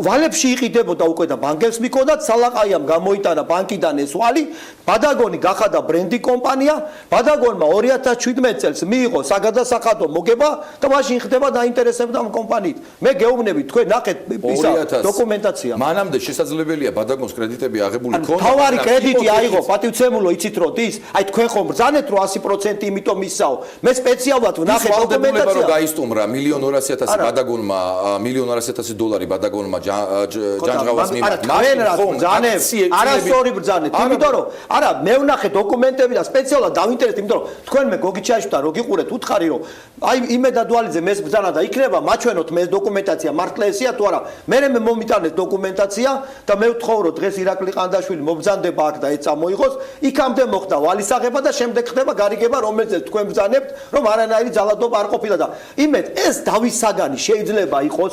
F: ვალებში იყიდებოდა უკვე და ბანკებს მიქონდათ სალაყაიამ გამოიტანა ბანკიდან ეს ვალი ბადაგონი გახადა ბრენდი კომპანია ბადაგონმა 2017 წელს მიიღო საგადასახადო მოგება და მაშინ ხდება დაინტერესებდა ამ კომპანიით მე გეუბნები თქვენ ნახეთ ისა დოკუმენტაცია
G: მანამდე შესაძლებელია ბადაგონს კრედიტები აღებული ქონდა
F: თავარი კრედიტი აიღო პატივცემულო იცით რომ ის აი თქვენ ხომ ბრძანეთ რომ 100% იმიტომ მისსაო მე სპეციალურად ვნახე დოკუმენტაცია
G: რომ გაისტუმრა 1,200,000 ბადაგონმა $1,200,000 ბადაგონმა ჯანჯღავას მიმართ
F: თქვენ რა ბრძანეთ არასწორი ბრძანეთ იმიტომ რომ არა მე ვნახე დოკუმენტები და სპეციალურად დავინტერესდი იმიტომ რომ თქვენ მე გოგიჩაშვდა რო გიყურეთ უთხარი რომ აი იმედადვალიძე მეს ბრძანა და იქნება მაჩვენოთ მე დოკუმენტაცია მართლა ესეა თუ არა მე მომიტანეთ დოკუმენტაცია და მე ვთხოვ რომ დღეს ირაკლი ყანდაშვილი მობრძანდება აქ და ეს წამოიღოს იქამდე მოხდა ვალის აღება და შემდეგ ხდება გარიგება რომელზეც თქვენ ბრძანებთ რომ არანაირი ძალადობა არ ყოფილა და იმედ ეს დავის საგანი შეიძლება იყოს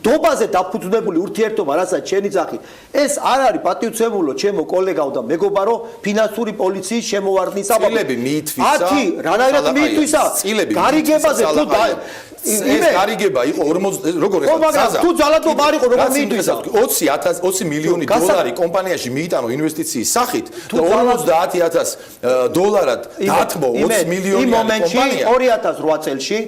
F: დობაზე დაფუძნებული ურთიერთობა რასაც შენი ძახი ეს არ არის პატივცემულო ჩემო კოლეგაო და მეგობარო ფინანსური პოლიციის შემოვარდნის საბაბი
G: წილები მიითვისა
F: 10 რანაირად მიითვისა გარიგებაზე თუ
G: ეს გარიგება იყო 40 როგორ
F: ეხლა თუ ძალადობა არ იყო როგორ მიითვისა
G: 20 მილიონი დოლარი კომპანიაში მიიტანო ინვესტიციის სახით და $40,000 დათმო 20 მილიონი კომპანია
F: 2008 წელში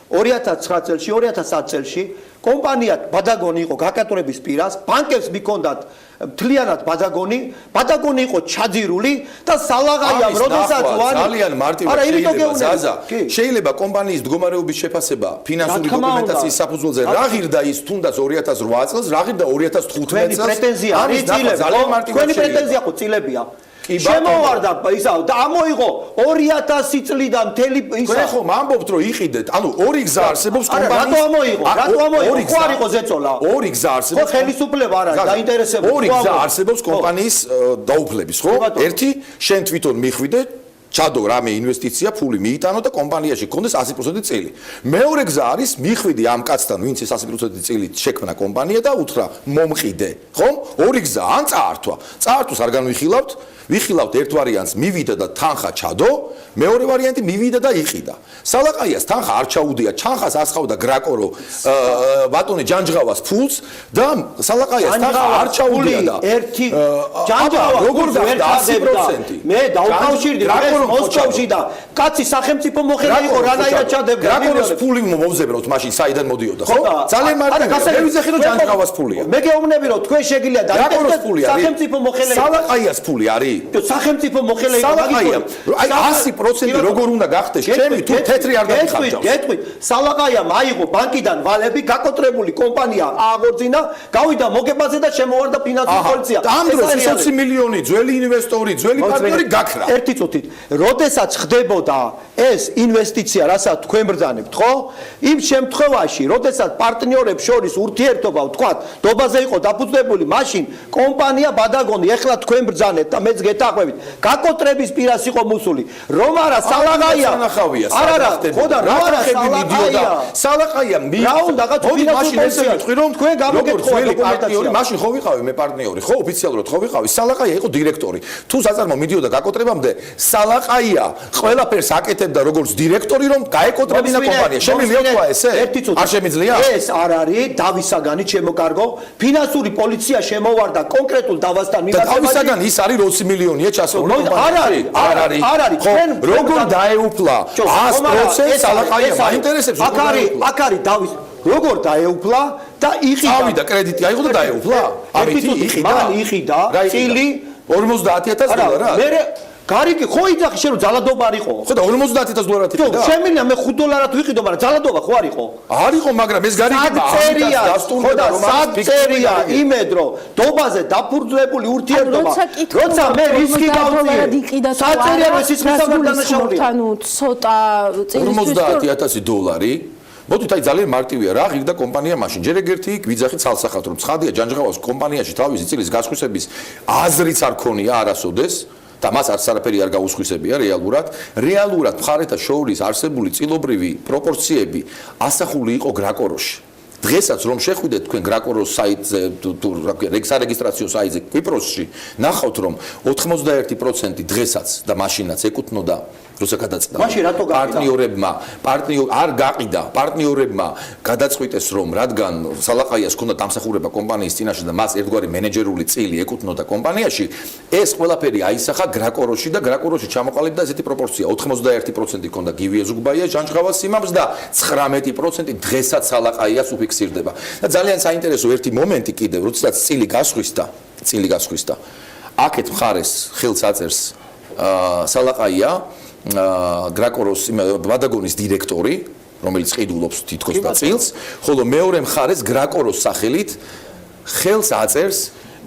F: 2009 წელში 2010 წელში კომპანია ბადაგონი იყო გაკატრების პირას ბანკებს მიქონდათ მთლიანად ბადაგონი იყო ჩაძირული და სალაღაიამ როდესაც ვარი
G: ძალიან მარტივად შეიძლება კომპანიის მდგომარეობის შეფასება ფინანსური დოკუმენტაციის საფუძველზე რა ღირდა ის თუნდაც 2008 წელს რა ღირდა 2015 წელს
F: პრეტენზია არის წილები თქვენი პრეტენზია ხო წილებია შემოვარდა ისა და ამოიღო 2000 წლიდან მთელი ისა
G: თქვენ ხომ ამბობთ რომ იყიდეთ ანუ ორი გზა არსებობს კომპანიის
F: რატო ამოიღო ხო არ იყო ზეწოლა
G: ორი გზა არსებობს
F: ხო ხელისუფლება არ არის დაინტერესებული
G: ორი გზა არსებობს კომპანიის დაუფლების ხო ერთი შენ თვითონ მიხვიდე ჩადო რამე ინვესტიცია ფული მიიტანო და კომპანიაში გქონდეს 100% წილი მეორე გზა არის მიხვიდი ამ კაცთან ვინც ეს 100% წილით შექმნა კომპანია და უთხრა მომყიდე ხომ ორი გზა ან წაართვას არ განვიხილავთ ვიხილავთ ერთ ვარიანტს მივიდა და თანხა ჩადო მეორე ვარიანტი მივიდა და იყიდა სალაყაიას თანხა არ ჩაუდია ჩანხას ასხავდა გრაკორო ბატონი ჯანჯღავას ფულს და სალაყაიას თანხა არ ჩაუდია და
F: ერთი ჯანჯღავა როგორ ვერ ჩადებდა მე დაუკავშირდი მოსკოვში და კაცი სახელმწიფო მოხელა იყო რანაირად ჩადებდა
G: გრაკოროს ფული მომზებროთ მაშინ საიდან მოდიოდა ხო ძალიან მარტივია მე ვიზახი რომ ჯანჯღავას ფულია
F: მე გეუბნები რომ თქვენ შეგიძლიათ დაიწყოთ სახელმწიფო მოხელა
G: სალაყაიას ფული არის
F: სახელმწიფო მოხელა იყო
G: აი 100% როგორ უნდა გახდეს ჩემი თუ თეთრი არ დაგიხარჯავს
F: გეტყვით სალაყაიამ აიღო ბანკიდან ვალები გაკოტრებული კომპანია ააღორძინა გავიდა მოგებაზე და შემოვარდა ფინანსური პოლიცია
G: ამ დროს 20 მილიონი ძველი ინვესტორი ძველი პარტნიორი გაქრა
F: ერთი წუთით როდესაც ხდებოდა ეს ინვესტიცია რასაც თქვენ ბრძანებთ ხო იმ შემთხვევაში როდესაც პარტნიორებს შორის ურთიერთობა ვთქვათ დობაზე იყო დაფუძნებული მაშინ კომპანია ბადაგონი ეხლა თქვენ ბრძანებთ და მეც გეთაყვებით გაკოტრების პირას იყო მოსული რომ არა სალაყაია არა ხო და რა არა
G: სალაყაია
F: რა უნდა რაღაც
G: მაშინ ესე ვიტყვი რომ
F: თქვენ გამოგეთხოვა
G: პარტნიორი მაშინ ხო ვიყავი მე პარტნიორი ხო ოფიციალურად ხო ვიყავი სალაყაია იყო დირექტორი თუ საწარმო მიდიოდა გაკოტრებამდე სალაყაია ყველაფერს აკეთებდა როგორც დირექტორი რომ გაეკოტრებინა კომპანია შემიძლია თქვა ესე არ შემიძლია
F: ეს არ არის დავისაგანი ჩემო კარგო ფინანსური პოლიცია შემოვარდა კონკრეტულ დავასთან მიმართებაში
G: და დავისაგანი ის არის 20 მილიონია ჩასული
F: არ არის
G: ჩვენ როგორ დაეუფლა 100% სალაყაია მაინტერესებს
F: აქ არის დავის როგორ დაეუფლა და იყიდა
G: ავიდა კრედიტი აიღო და დაეუფლა ამითი
F: იყიდა წილი
G: $50,000
F: მე გარიგე ხო იძახი შენ რომ ძალადობა არ იყო
G: ხო და $50,000 იყიდა
F: შემიძლია მე $5 ვიყიდო მაგრამ ძალადობა ხო არ იყო
G: არ იყო მაგრამ ეს გარიგება
F: ხო და საწერია იმედ რომ დობაზე დაფუძნებული ურთიერთობა როცა მე რისკი გავწიე საწერია რომ ეს მისამართანაშაულია
B: ანუ ცოტა
G: $50,000 მოდით აი ძალიან მარტივია რა ღირდა კომპანია მაშინ ჯერ ეგერთი გვიძახი ცალსახად რომ ცხადია ჯანჯღავას კომპანიაში თავისი წილის გასხვისების აზრიც არ ქონია არასოდეს და მას არც არაფერი არ გაუსხვისებია რეალურად მხარეთა შორის არსებული წილობრივი პროპორციები ასახული იყო გრაკოროში დღესაც რომ შეხვიდეთ თქვენ გრაკოროს საიტზე თუ სარეგისტრაციო საიტზე კვიპროსში ნახავთ რომ 91% დღესაც და მაშინაც ეკუთვნოდა როცა გადაწყდა
F: მაშინ რატო გაყიდა?
G: პარტნიორებმა გადაწყვიტეს რომ რადგან სალაყაიას ჰქონდა დამსახურება კომპანიის წინაშე და მას ერთგვარი მენეჯერული წილი ეკუთვნოდა კომპანიაში, ეს ყველაფერი აისახა გრაკოროში და გრაკოროში ჩამოყალიბდა ესეთი პროპორცია: 91% ჰქონდა გივი ეზუგბაიას ჯანჯღავას სიმამს და 19% დღესაც სალაყაიას უფიქსირდება. და ძალიან საინტერესო ერთი მომენტი კიდევ, როდესაც წილი გასხვისდა, აქეთ მხარეს ხელს აწერს სალაყაია გრაკოროს ბადაგონის დირექტორი, რომელიც ყიდულობს თითქოს და წილს, ხოლო მეორე მხარეს გრაკოროს სახელით ხელს აწერს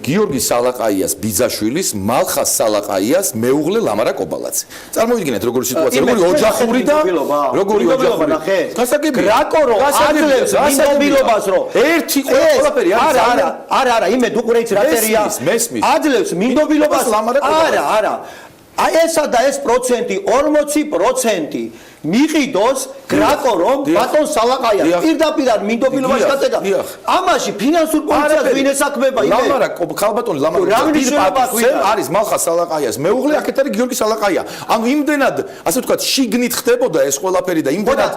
G: გიორგი სალაყაიას ბიძაშვილის მალხას სალაყაიას მეუღლე ლამარა კობალაძე. წარმოიდგინეთ როგორი სიტუაცია, როგორი ოჯახური და როგორი ოჯახური.
F: გრაკორო აძლევს მინდობილობას, რომ ერთი ყველაფერი არა, იმედ უკვე ის რა წერია. აძლევს მინდობილობას ლამარა კობალაძე. არა. ესა და ეს პროცენტი 40% მიყიდოს გრაკორომ ბატონ სალაყაიას პირდაპირ მინდობილობაში გაწედა. ამაში ფინანსურ პოლიციას ვინ ესაქმება იმე?
G: ლამარა ქალბატონი ლამარა პირდაპირ არის მალხა სალაყაიას მეუღლე, აქეთ არის გიორგი სალაყაია. ანუ იმდენად, ასე ვთქვათ, შიგნით ხდებოდა ეს ყველაფერი და იმდენად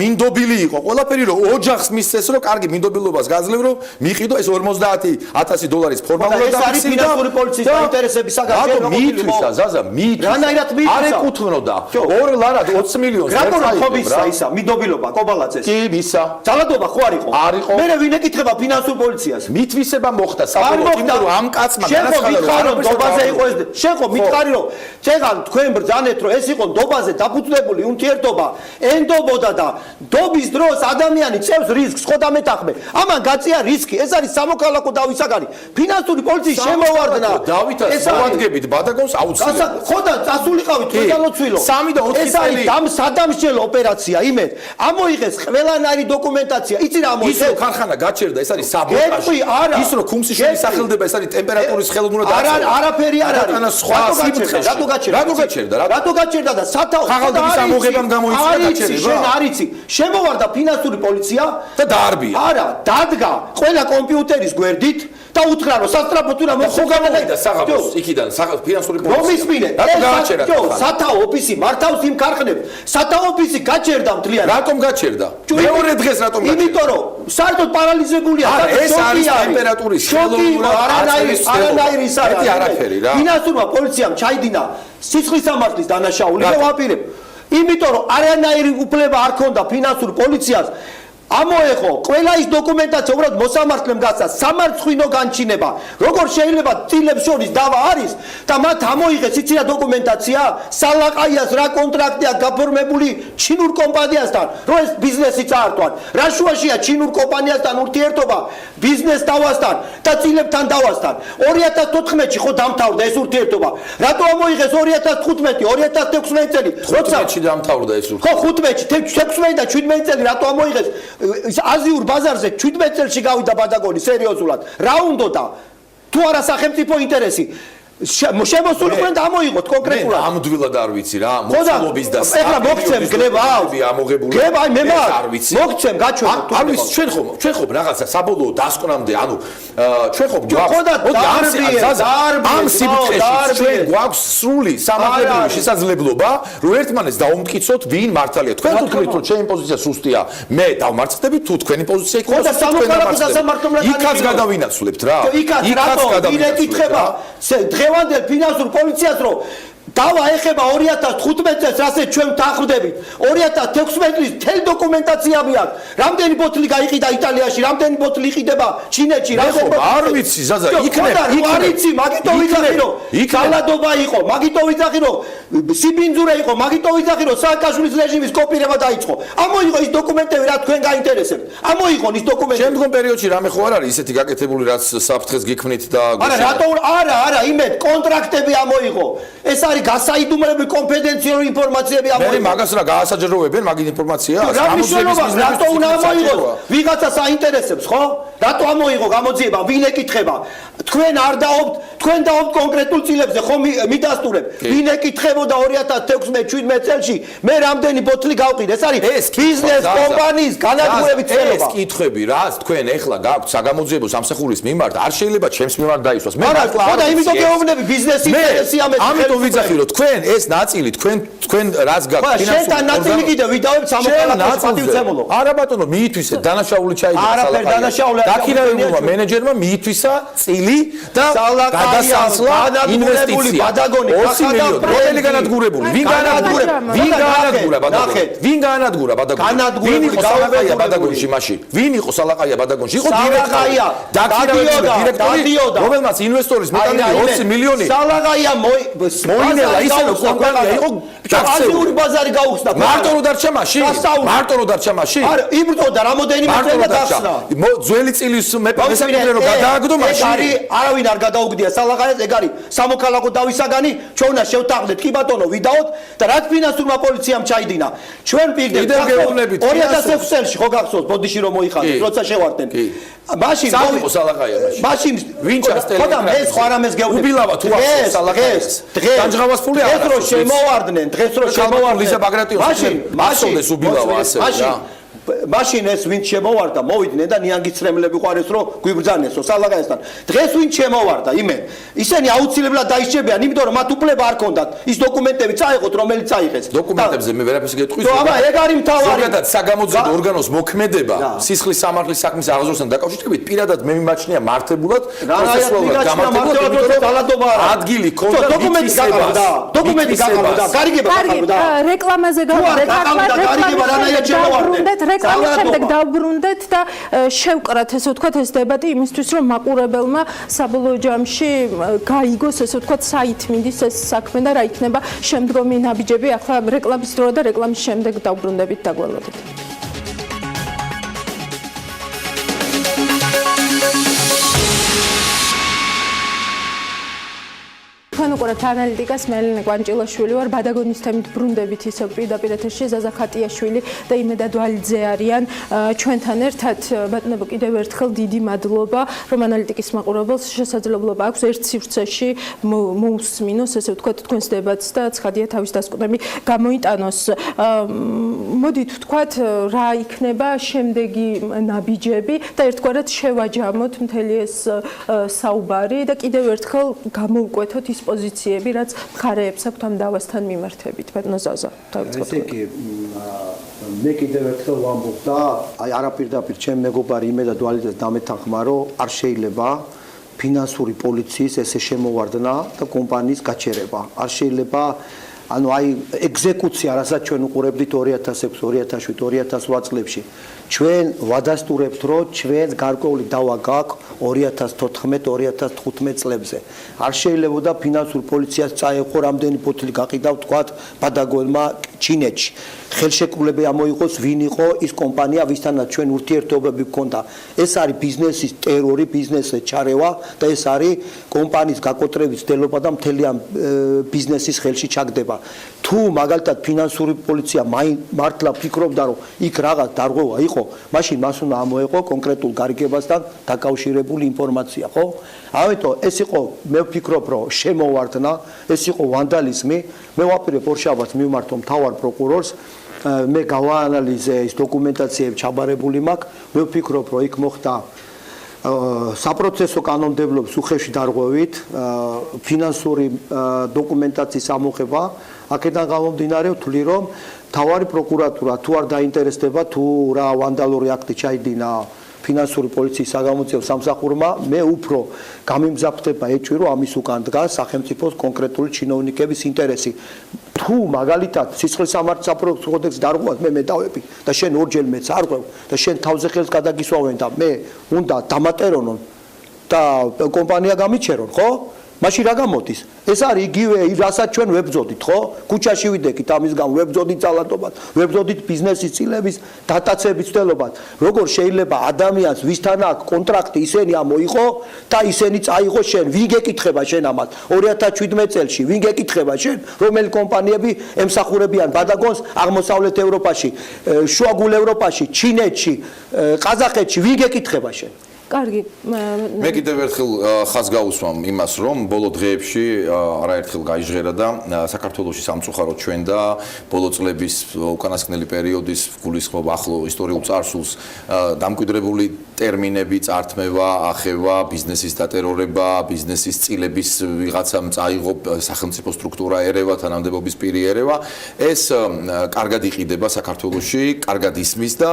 G: მინდობილი იყო ყველაფერი, რომ ოჯახს მისცეს, რომ კარგი მინდობილობას გაძლევ, რომ მიყიდო ეს $50,000 ფორმალურად
F: ეს არის ფინანსური პოლიციის დაინტერესების საგანძო
G: მითვისა ზაზა
F: რანაირად მითვისა
G: არ ეკუთვნოდა 2 ლარად 20 მილიონს
F: გრაკორო ხობისა ისა მიდობილობა კობალაძეს
G: კი ვისა
F: ძალადობა ხო არ იყო
G: არ იყო
F: მე ვინ ეკითხება ფინანსურ პოლიციას
G: მითვისება მოხდა საბოლოოდ იმიტომ რომ ამ კაცმა
F: განაცხადა რომ დობაზე იყო ეს შენ ხო მითხარი რომ შეგან თქვენ ბრძანეთ რომ ეს იყო დობაზე დაფუძნებული ურთიერთობა ენდობოდა და დობის დროს ადამიანი წევს რისკს ხო დამეთახმე ამან გაწია რისკი ეს არის სამოქალაქო დავისაგანი ფინანსური პოლიციის შემოვარდნა
G: ეს ავადგებით ბადაგონს აუცილებლად
F: ხო და წასულიყავით თვითონოცვილო
G: 3 და 4 წელი
F: სადამსჯელო ოპერაცია იმედ ამოიღეს ყველანაირი დოკუმენტაცია იცი რა ამოიღეს
G: ის რომ ქარხანა გაჩერდა ეს არის საბოტაჟი ის რომ ქუმსიშვილი სახელდება ეს არის ტემპერატურის ხელოვნურად
F: არაფერი არ არის რატო გაჩერდა და სათაო
G: ხაღალდების ამოღებამ გამოიწვია გაჩერება
F: შენ არიცი შემოვარდა ფინანსური პოლიცია
G: და დაარბია
F: არა დადგა ყველა კომპიუტერის გვერდით და უთხრა რომ სასტრაფოთურა
G: ხო გამოვიდა საღამოს იქიდან ფინანსური პოლიცია
F: რომისმინე სათაო ოფისი მართავს იმ ქარხნებს სათაო ოფისი გაჩერდა მთლიანად
G: რატომ გაჩერდა მეორე დღეს რატომ გაჩერდა
F: იმიტომ რომ საერთოდ პარალიზებულია
G: ეს არის ტემპერატურის ხელოვნურად
F: არანაირი ის არის
G: არაფერი რა
F: ფინანსურმა პოლიციამ ჩაიდინა სიცხლის სამართლის დანაშაული და ვაპირებ იმიტომ რომ არანაირი უფლება არ ქონდა ფინანსურ პოლიციას ამოეყო ყველა ის დოკუმენტაცია უბრალოდ მოსამართლემ გასცა სამარცხვინო განჩინება როგორ შეიძლება წილებს შორის დავა არის და მათ ამოიღეს იცი რა დოკუმენტაცია სალაყაიას რა კონტრაქტია გაფორმებული ჩინურ კომპანიასთან რომ ეს ბიზნესი წაართვან რა შუაშია ჩინურ კომპანიასთან ურთიერთობა ბიზნეს დავასთან და წილებთან დავასთან 2014-ში ხო დამთავრდა ეს ურთიერთობა რატო ამოიღეს 2015-2016 წელი
G: როცა დამთავრდა ეს ურთიერთობა
F: ხო 15-ში 16 და 17 წელი რატო ამოიღეს აზიურ ბაზარზე 17 წელში გავიდა ბადაგონი სერიოზულად რა უნდოდა თუ არა სახელმწიფო ინტერესი შემოსულიყვნენ და ამოიღოთ კონკრეტულად
G: ამდვილად არ ვიცი რა მოცულობის და
F: ეხლა მოგცემ გლება
G: ამოღებული
F: გლება აი მე მოგცემ გაჩვენო
G: არ ვიცი ჩვენ ხომ რაღაცა საბოლოო დასკვნამდე ანუ ჩვენ ხომ ამ სიბტყეში ჩვენ გვაქვს სრული სამართლებრივი შესაძლებლობა რომ ერთმანეთს დაუმტკიცოთ ვინ მართალია თქვენ თუ თქვით რომ ჩემი პოზიცია სუსტია მე დავმარცხდები თუ თქვენი პოზიცია იქნება
F: და სამოქალაქო სასამართლომდან
G: იქაც გადავინაცვლებთ რა
F: იქაც რატო ვინ ეკითხება დღევანდელ ფინანსურ პოლიციას რომ დავა ეხება 2015 წელს რასაც ჩვენ ვთანხმდებით 2016 წლის მთელი დოკუმენტაცია მიაქვს რამდენი ბოთლი გაიყიდა იტალიაში რამდენი ბოთლი იყიდება ჩინეთში
G: რამდენი არ ვიცი ზაზა იქნება
F: არ ვიცი მაგიტო ვიცახი რომ ძალადობა იყო მაგიტო ვიცახი რომ სიბინძურე იყო მაგიტო ვიცახი რომ სააკაშვილის რეჟიმის კოპირება დაიწყო ამოიღო ის დოკუმენტები რა თქვენ გაინტერესებთ ამოიღონ ის დოკუმენტები
G: შემდგომ პერიოდში რამე ხო არ არის ისეთი გაკეთებული რაც საფრთხეს გიქმნით და
F: არა რატო არა იმედ კონტრაქტები ამოიღო ეს არის გასაიდუმლოები კონფიდენციალური ინფორმაციები ამოიღო.
G: მე მაგას რა გაასაჯეროებენ მაგ ინფორმაციას?
F: რატო უნდა ამოიღოს? ვიღაცა საინტერესებს, ხო? რატო ამოიღო გამოძიება? ვინ ეკითხება? თქვენ არ დაობთ, თქვენ დაობთ კონკრეტულ წილებზე, ხო მიდასტურებ? ვინ ეკითხება ეხლებოდა 2016-17 წელში მე რამდენი ბოთლი გავყიდე ეს არის ბიზნეს კომპანიის განადგურების ცდელობა
G: ეს კითხვები რას თქვენ ეხლა გაქვთ საგამოძიებო სამსახურის მიმართ არ შეიძლება ჩემს მიმართ დაისვას
F: მე არა იმიტომ გეუბნები ბიზნესი ინტერესია მე
G: ამიტომ ვიძახი რომ თქვენ ეს ნაწილი თქვენ რას გაქვთ
F: შენთან ნაწილი კიდე ვიდავებ სამოქალაქო პატივცემულო
G: არა ბატონო მიითვისე დანაშაული ჩაიგდა
F: არაფერ დანაშაული
G: დაქირავებულმა მენეჯერმა მიითვისა წილი და გადასასლა ინვესტიცია
F: ბადაგონი
G: 20 მილიონი რომელი განადგურებული ვინ განადგურა ბადაგონი ვინ იყო სალაყაია ბადაგონში მაშინ ვინ იყო სალაყაია ბადაგონში იყო
F: დირექტორია
G: დირექტორი რომელმაც ინვესტორის მეტანილი 20 მილიონი
F: სალაყაია
G: მოინელა ისე რომ კომპანია იყო
F: აზიური ბაზარი გაუხსნა
G: მარტო რო დარჩა მაშინ
F: არა იბრძოდა რამოდენიმე წელი დახსნა
G: ძველი წილის მესამე რო გადააგდო მაშინ
F: არავინ არ გადაუგდია სალაყაიას ეგ არის სამოქალაქო დავისაგანი ჩვენ უნდა შევთანხმდეთ კი ბატონო ვიდაოთ და რაც ფინანსურმა პოლიციამ ჩაიდინა ჩვენ პირდაპირ 2006 წელში ხო გახსოვს ბოდიში რომ მოიხადეთ როცა შევარდნენ მაშინ მაშინ
G: ვინ ჩასტელი
F: ხოდა ეს ხო არამეს გეუბნები
G: უბილავა თუ ახსოვს სალაყაიას განჯღავას ფული არ
F: ახსოვს შემოვარდნენ დღეს რო შემოვარდნენ
G: ლიზა ბაგრატიონს მასოვდეს უბილავა ასე რა
F: მაშინ ეს ვინ შემოვარდა მოვიდნენ და ნიანგის წრემლები ყარეს რომ გვიბრძანესო სალაყაიასთან დღეს ვინ შემოვარდა იმე ისინი აუცილებლად დაიშჩებიან იმიტომ რომ მათ უფლება არ ქონდათ ის დოკუმენტები წაიღოთ რომელიც წაიღეს
G: დოკუმენტებზე მე ვერაფერს გეტყვის
F: აბა ეგ არის მთავარი
G: ზოგადად საგამოძიებო ორგანოს მოქმედება სისხლის სამართლის საქმის აღზრდასთან დაკავშირებით პირადად მე მიმაჩნია მართებულად პროცესუალურად გამართებულად ადგილი ქონდა
F: დოკუმენტი გაგავდა გარიგება გაგავდა
B: რეკლამაზე გავდა რეკლამის შემდეგ დავბრუნდეთ და შევკრათ ესე ვთქვათ ეს დებატი იმისთვის რომ მაყურებელმა საბოლოო ჯამში გაიგოს ესე ვთქვათ საით მინდის ეს საქმე და რა იქნება შემდგომი ნაბიჯები ახლა რეკლამის დრო და რეკლამის შემდეგ დავბრუნდებით დაგველოდეთ თქვენ უყურებთ ანალიტიკას მე ელენე კვანჭილაშვილი ვარ ბადაგონის თემით ბრუნდებით ისევ პირდაპირ ეთერში ზაზა ხატიაშვილი და იმედა დვალიძე არიან ჩვენთან ერთად ბატონებო კიდევ ერთხელ დიდი მადლობა რომ ანალიტიკის მაყურებელს შესაძლებლობა აქვს ერთ სივრცეში მოусმინოს ესე ვთქვათ თქვენს დებატს და ცხადია თავის დასკვნები გამოიტანოს მოდით ვთქვათ რა იქნება შემდეგი ნაბიჯები და ერთგვარად შევაჯამოთ მთელი ეს საუბარი და კიდევ ერთხელ გამოვკვეთოთ ის პოზიციები, რაც მხარეებს აქვთ ამ დავასთან მიმართებით. ბატონო ზაზა, დავიწყოთ.
F: ესე იგი, მე კიდევ ერთხელ ვამბობ და აი არაპირდაპირ ჩემ მეგობარ იმედა დვალიძეს დამეთანხმა, რომ არ შეიძლება ფინანსური პოლიციის ესე შემოვარდნა და კომპანიის გაჩერება. არ შეიძლება ანუ აი ეგზეკუცია, რასაც ჩვენ უყურებდით 2006, 2007, 2008 წლებში. ჩვენ ვადასტურებთ, რომ ჩვენს გარკვეული დავა გაქვს 2014-2015 წლებზე. არ შეიძლებოდა ფინანსურ პოლიციას წაეღო რამდენი ბოთლი გაყიდავ თქვათ ბადაგონმა ჩინეთში. ხელშეკრულება ამოიღოს ვინ იყო ის კომპანია, ვისთანაც ჩვენ ურთიერთობები გქონდა. ეს არის ბიზნესის ტერორი, ბიზნესზე ჩარევა და ეს არის კომპანიის გაკოტრების ცდელობა და მთელი ამ ბიზნესის ხელში ჩაგდება. თუ მაგალითად ფინანსური პოლიცია მართლა ფიქრობდა რომ იქ რაღაც დარღვევა იყო, მაშინ მას უნდა ამოეყო კონკრეტულ გარიგებასთან დაკავშირებული ინფორმაცია, ხო? ამიტომ ეს იყო მე ვფიქრობ რომ შემოვარდნა, ეს იყო ვანდალიზმი. მე ვაპირებ ორშაბათს მივმართო მთავარ პროკურორს მე გავაანალიზე ის დოკუმენტაციები ჩაბარებული მაქვს. მე ვფიქრობ რომ იქ მოხდა საპროცესო კანონმდებლობის უხეში დარღვევით ფინანსური დოკუმენტაციის ამოღება აქედან გამომდინარე ვთვლი რომ მთავარი პროკურატურა თუ არ დაინტერესდება თუ რა ვანდალური აქტი ჩაიდინა ფინანსური პოლიციის საგამოძიებო სამსახურმა მე უფრო გამიმზაფრდება ეჭვი რომ ამის უკან დგას სახელმწიფოს კონკრეტული ჩინოვნიკების ინტერესი თუ მაგალითად სისხლის სამართლის საპროცესო კოდექსის დარღვევას მე მეტავები და შენ ორჯერ მეც არ ყვევ და შენ თავზე ხელს გადაგისვავენ და მე უნდა დამატერონონ და კომპანია გამიჩერონ ხო მაშინ რა გამოდის ეს არის იგივე რასაც ჩვენ ვებძოდით ხო ქუჩაში ვიდექით ამის გამო ვებძოდით ძალადობას ვებძოდით ბიზნესის წილების დატაცების ცდელობას როგორ შეიძლება ადამიანს ვისთან აქვს კონტრაქტი ისენი ამოიღო და ისენი წაიღო შენ ვინ გეკითხება შენ ამას 2017 წელში ვინ გეკითხება შენ რომელი კომპანიები ემსახურებიან ბადაგონს აღმოსავლეთ ევროპაში შუაგულ ევროპაში ჩინეთში ყაზახეთში ვინ გეკითხება შენ
B: კარგი.
G: მე კიდევ ერთხელ ხაზს გავუსვამ იმას, რომ ბოლო დღეებში არაერთხელ გაიჟღერა და საქართველოში სამწუხაროდ ჩვენ და ბოლო წლების უკანასკნელი პერიოდის გულისხმობ ახლო ისტორიულ წარსულს დამკვიდრებული ტერმინები წართმევა, ახევა, ბიზნესის დატერორება, ბიზნესის წილების ვიღაცამ წაიღო სახელმწიფო სტრუქტურა ერევა, თანამდებობის პირი ერევა, ეს კარგად იყიდება საქართველოში, კარგად ისმის და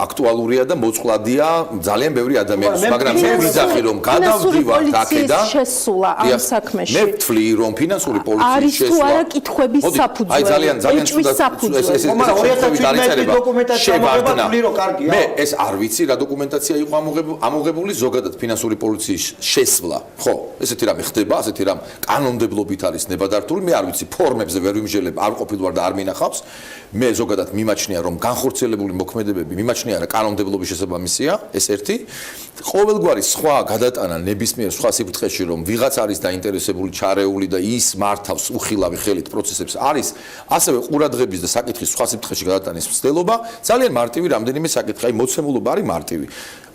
G: აქტუალურია და მოწყვლადია ძალიან ბევრი ადამიანის, მაგრამ მე ვიძახი რომ გადავდივართ აქედან
B: შესულა ამ საქმეში.
G: მე ვთვლი რომ ფინანსური პოლიციის
B: არის თუ
G: შესულა
B: არა კითხვების საფუძველი.
G: აი ძალიან ეს
F: 2017 დოკუმენტაცია ამოღებული რომ კარგია.
G: მე ეს არ ვიცი რა დოკუმენტაცია იყო ამოღებული ზოგადად ფინანსური პოლიციის შესვლა. ხო, ესეთი რამე ხდება, ასეთი რამ კანონმდებლობით არის ნებადართული, მე არ ვიცი ფორმებზე ვერ ვიმჟელებ, არ ყოფილვარ და არ მინახავს. მე ზოგადად მიმაჩნია რომ განხორციელებული მოქმედებები მიმაჩნია რა კანონმდებლობის შესაბამისია, ეს ერთი. ყოველგვარი სხვა გადატანა ნებისმიერ სხვა სიფრთხეში რომ ვიღაც არის დაინტერესებული ჩარეული და ის მართავს უხილავი ხელით პროცესებს არის ასევე ყურადღების და საკითხის სხვა სიფრთხეში გადატანის მცდელობა ძალიან მარტივი რამდენიმე საკითხი აი მოცემულობა არის მარტივი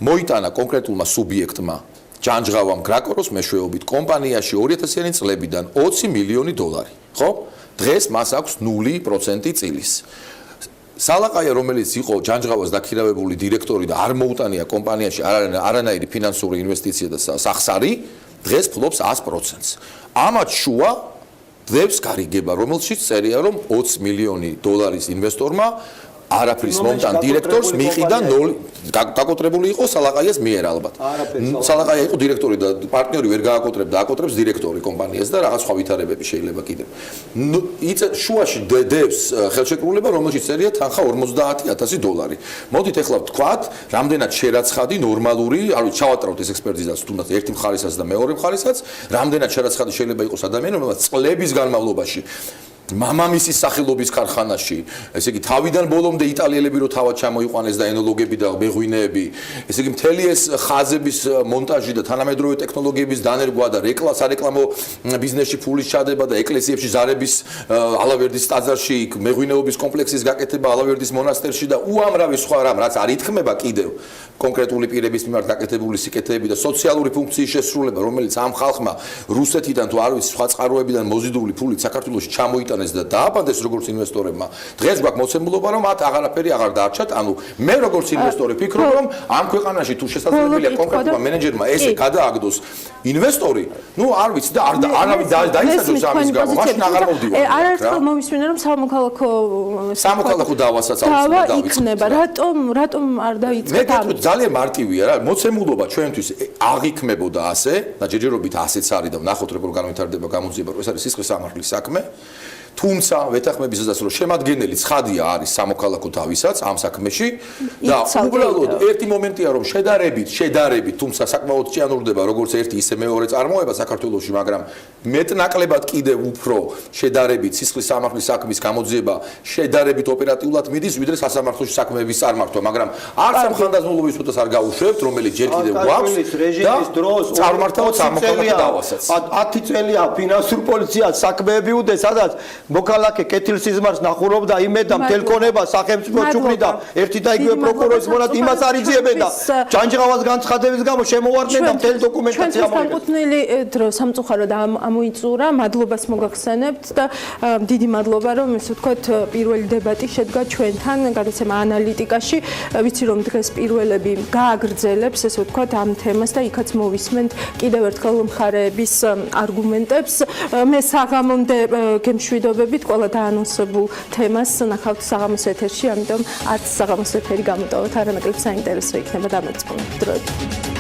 G: მოიტანა კონკრეტულმა სუბიექტმა ჯანჯღავამ გრაკოროს მეშვეობით კომპანიაში 2000-იანი წლებიდან 20 მილიონი დოლარი ხო დღეს მას აქვს 0% წილის სალაყაია რომელიც იყო ჯანჯღავას დაქირავებული დირექტორი და არ მოუტანია კომპანიაში არანაირი ფინანსური ინვესტიცია და სახსარი დღეს ფლობს 100%-ს ამათ შუა დევს გარიგება რომელშიც წერია რომ 20 მილიონი დოლარის ინვესტორმა არაფრის მომტან დირექტორს მიყიდა 0 გაკოტრებული იყო სალაყაიას მიერ ალბათ სალაყაია იყო დირექტორი და პარტნიორი ვერ გააკოტრებდა აკოტრებს დირექტორი კომპანიას და რაღაც სხვა ვითარებები შეიძლება კიდევ შუაში დევს ხელშეკრულება რომელშიც წერია თანხა 50000 დოლარი მოდით ეხლა ვთქვათ რამდენად შერაცხადი ნორმალური არ ვიცი ჩავატარავთ ეს ექსპერტიზას თუნდაც ერთი მხარესაც და მეორე მხარესაც რამდენად შერაცხადი შეიძლება იყოს ადამიანი რომელსაც წლების განმავლობაში მამამისის სახელობის ქარხანაში, ესე იგი თავიდან ბოლომდე იტალიელები რო თავად ჩამოიყვანეს და ენოლოგები და მეღვინეები, ესე იგი მთელი ეს ხაზების მონტაჟი და თანამედროვე ტექნოლოგიების დანერგვა და სარეკლამო ბიზნესში ფულის ჩადება და ეკლესიებში ზარების ალავერდის ტაძარში მეღვინეობის კომპლექსის გაკეთება ალავერდის მონასტერში და უამრავი სხვა რამ რაც არ ითქმება კიდევ კონკრეტული პირების მიმართ გაკეთებული სიკეთეები და სოციალური ფუნქციის შესრულება რომელიც ამ ხალხმა რუსეთიდან თუ არ ვიცი სხვა წყაროებიდან მოზიდული ფულით საქართველოში ჩამოიტანეს და დააბანდეს როგორც ინვესტორებმა დღეს გვაქვს მოცემულობა რომ მათ აღარაფერი აღარ დარჩათ ანუ მე როგორც ინვესტორი ფიქრობ რომ ამ ქვეყანაში თუ შესაძლებელია კონკრეტულმა მენეჯერმა ესე გადააგდოს ინვესტორი ნუ არ ვიცი და არავინ დაისაჯოს ამის გამო მაშინ აღარ მოვდივარ
B: არაერთხელ მომისმინა რომ
G: სამოქალაქო დავასაც აქვს
B: იქნება რატომ არ დაიწყეთ
G: ძალიან მარტივია რა მოცემულობა ჩვენთვის აღიქმებოდა ასე და ჯერჯერობით ასეც არის და ვნახოთ როგორ განვითარდება გამოძიება ეს არის სისხლის სამართლის საქმე თუმცა ვეთანხმებისას რომ შემადგენელი ცხადია არის სამოქალაქო თავისაც ამ საქმეში და უბრალოდ ერთი მომენტია რომ შედარებით თუმცა საკმაოდ ჭიანურდება როგორც ერთი ისე მეორე წარმოება საქართველოში მაგრამ მეტნაკლებად კიდევ უფრო შედარებით სისხლის სამართლის საქმის გამოძიება შედარებით ოპერატიულად მიდის ვიდრე სასამართლოში საქმეების წარმართვა მაგრამ არც ამ ხანდაზმულობის უწოდას არ გაუშვებთ რომელიც ჯერ კიდევ გვაქვს
F: რეჟიმის დროს
G: წარმართავთ სამოქალაქო დავასაც
F: 10 წელია ფინანსური პოლიცია საქმეები უde სადაც მოქალაქე კეთილსიზმარს ნახურობდა იმედა მთელკონება სახელმწიფო ჩუქნიდა ერთი და იგივე პროკურორის მონად იმას არ იძიებდა ჯანჯღავას განცხადების გამო შემოვარდნენ და მთელი დოკუმენტაცია
B: ამოიღეს სამყუთნელი დრო სამწუხაროდ ამოიწურა მადლობას მოგახსენებთ და დიდი მადლობა რომ ესე ვთქვათ პირველი დებატი შედგა ჩვენთან გადაცემა ანალიტიკაში ვიცი რომ დღეს პირველები გააგრძელებს ესე ვთქვათ ამ თემას და იქაც მოვისმენთ კიდევ ერთხელ მხარეების არგუმენტებს მე საღამომდე გემშვიდობებით ყველა დაანონსებულ თემას ნახავთ საღამოს ეთერში ამიტომ არც საღამოს ეთერი გამოტოვოთ არამედ საინტერესო იქნება დამეწყოთ დროებით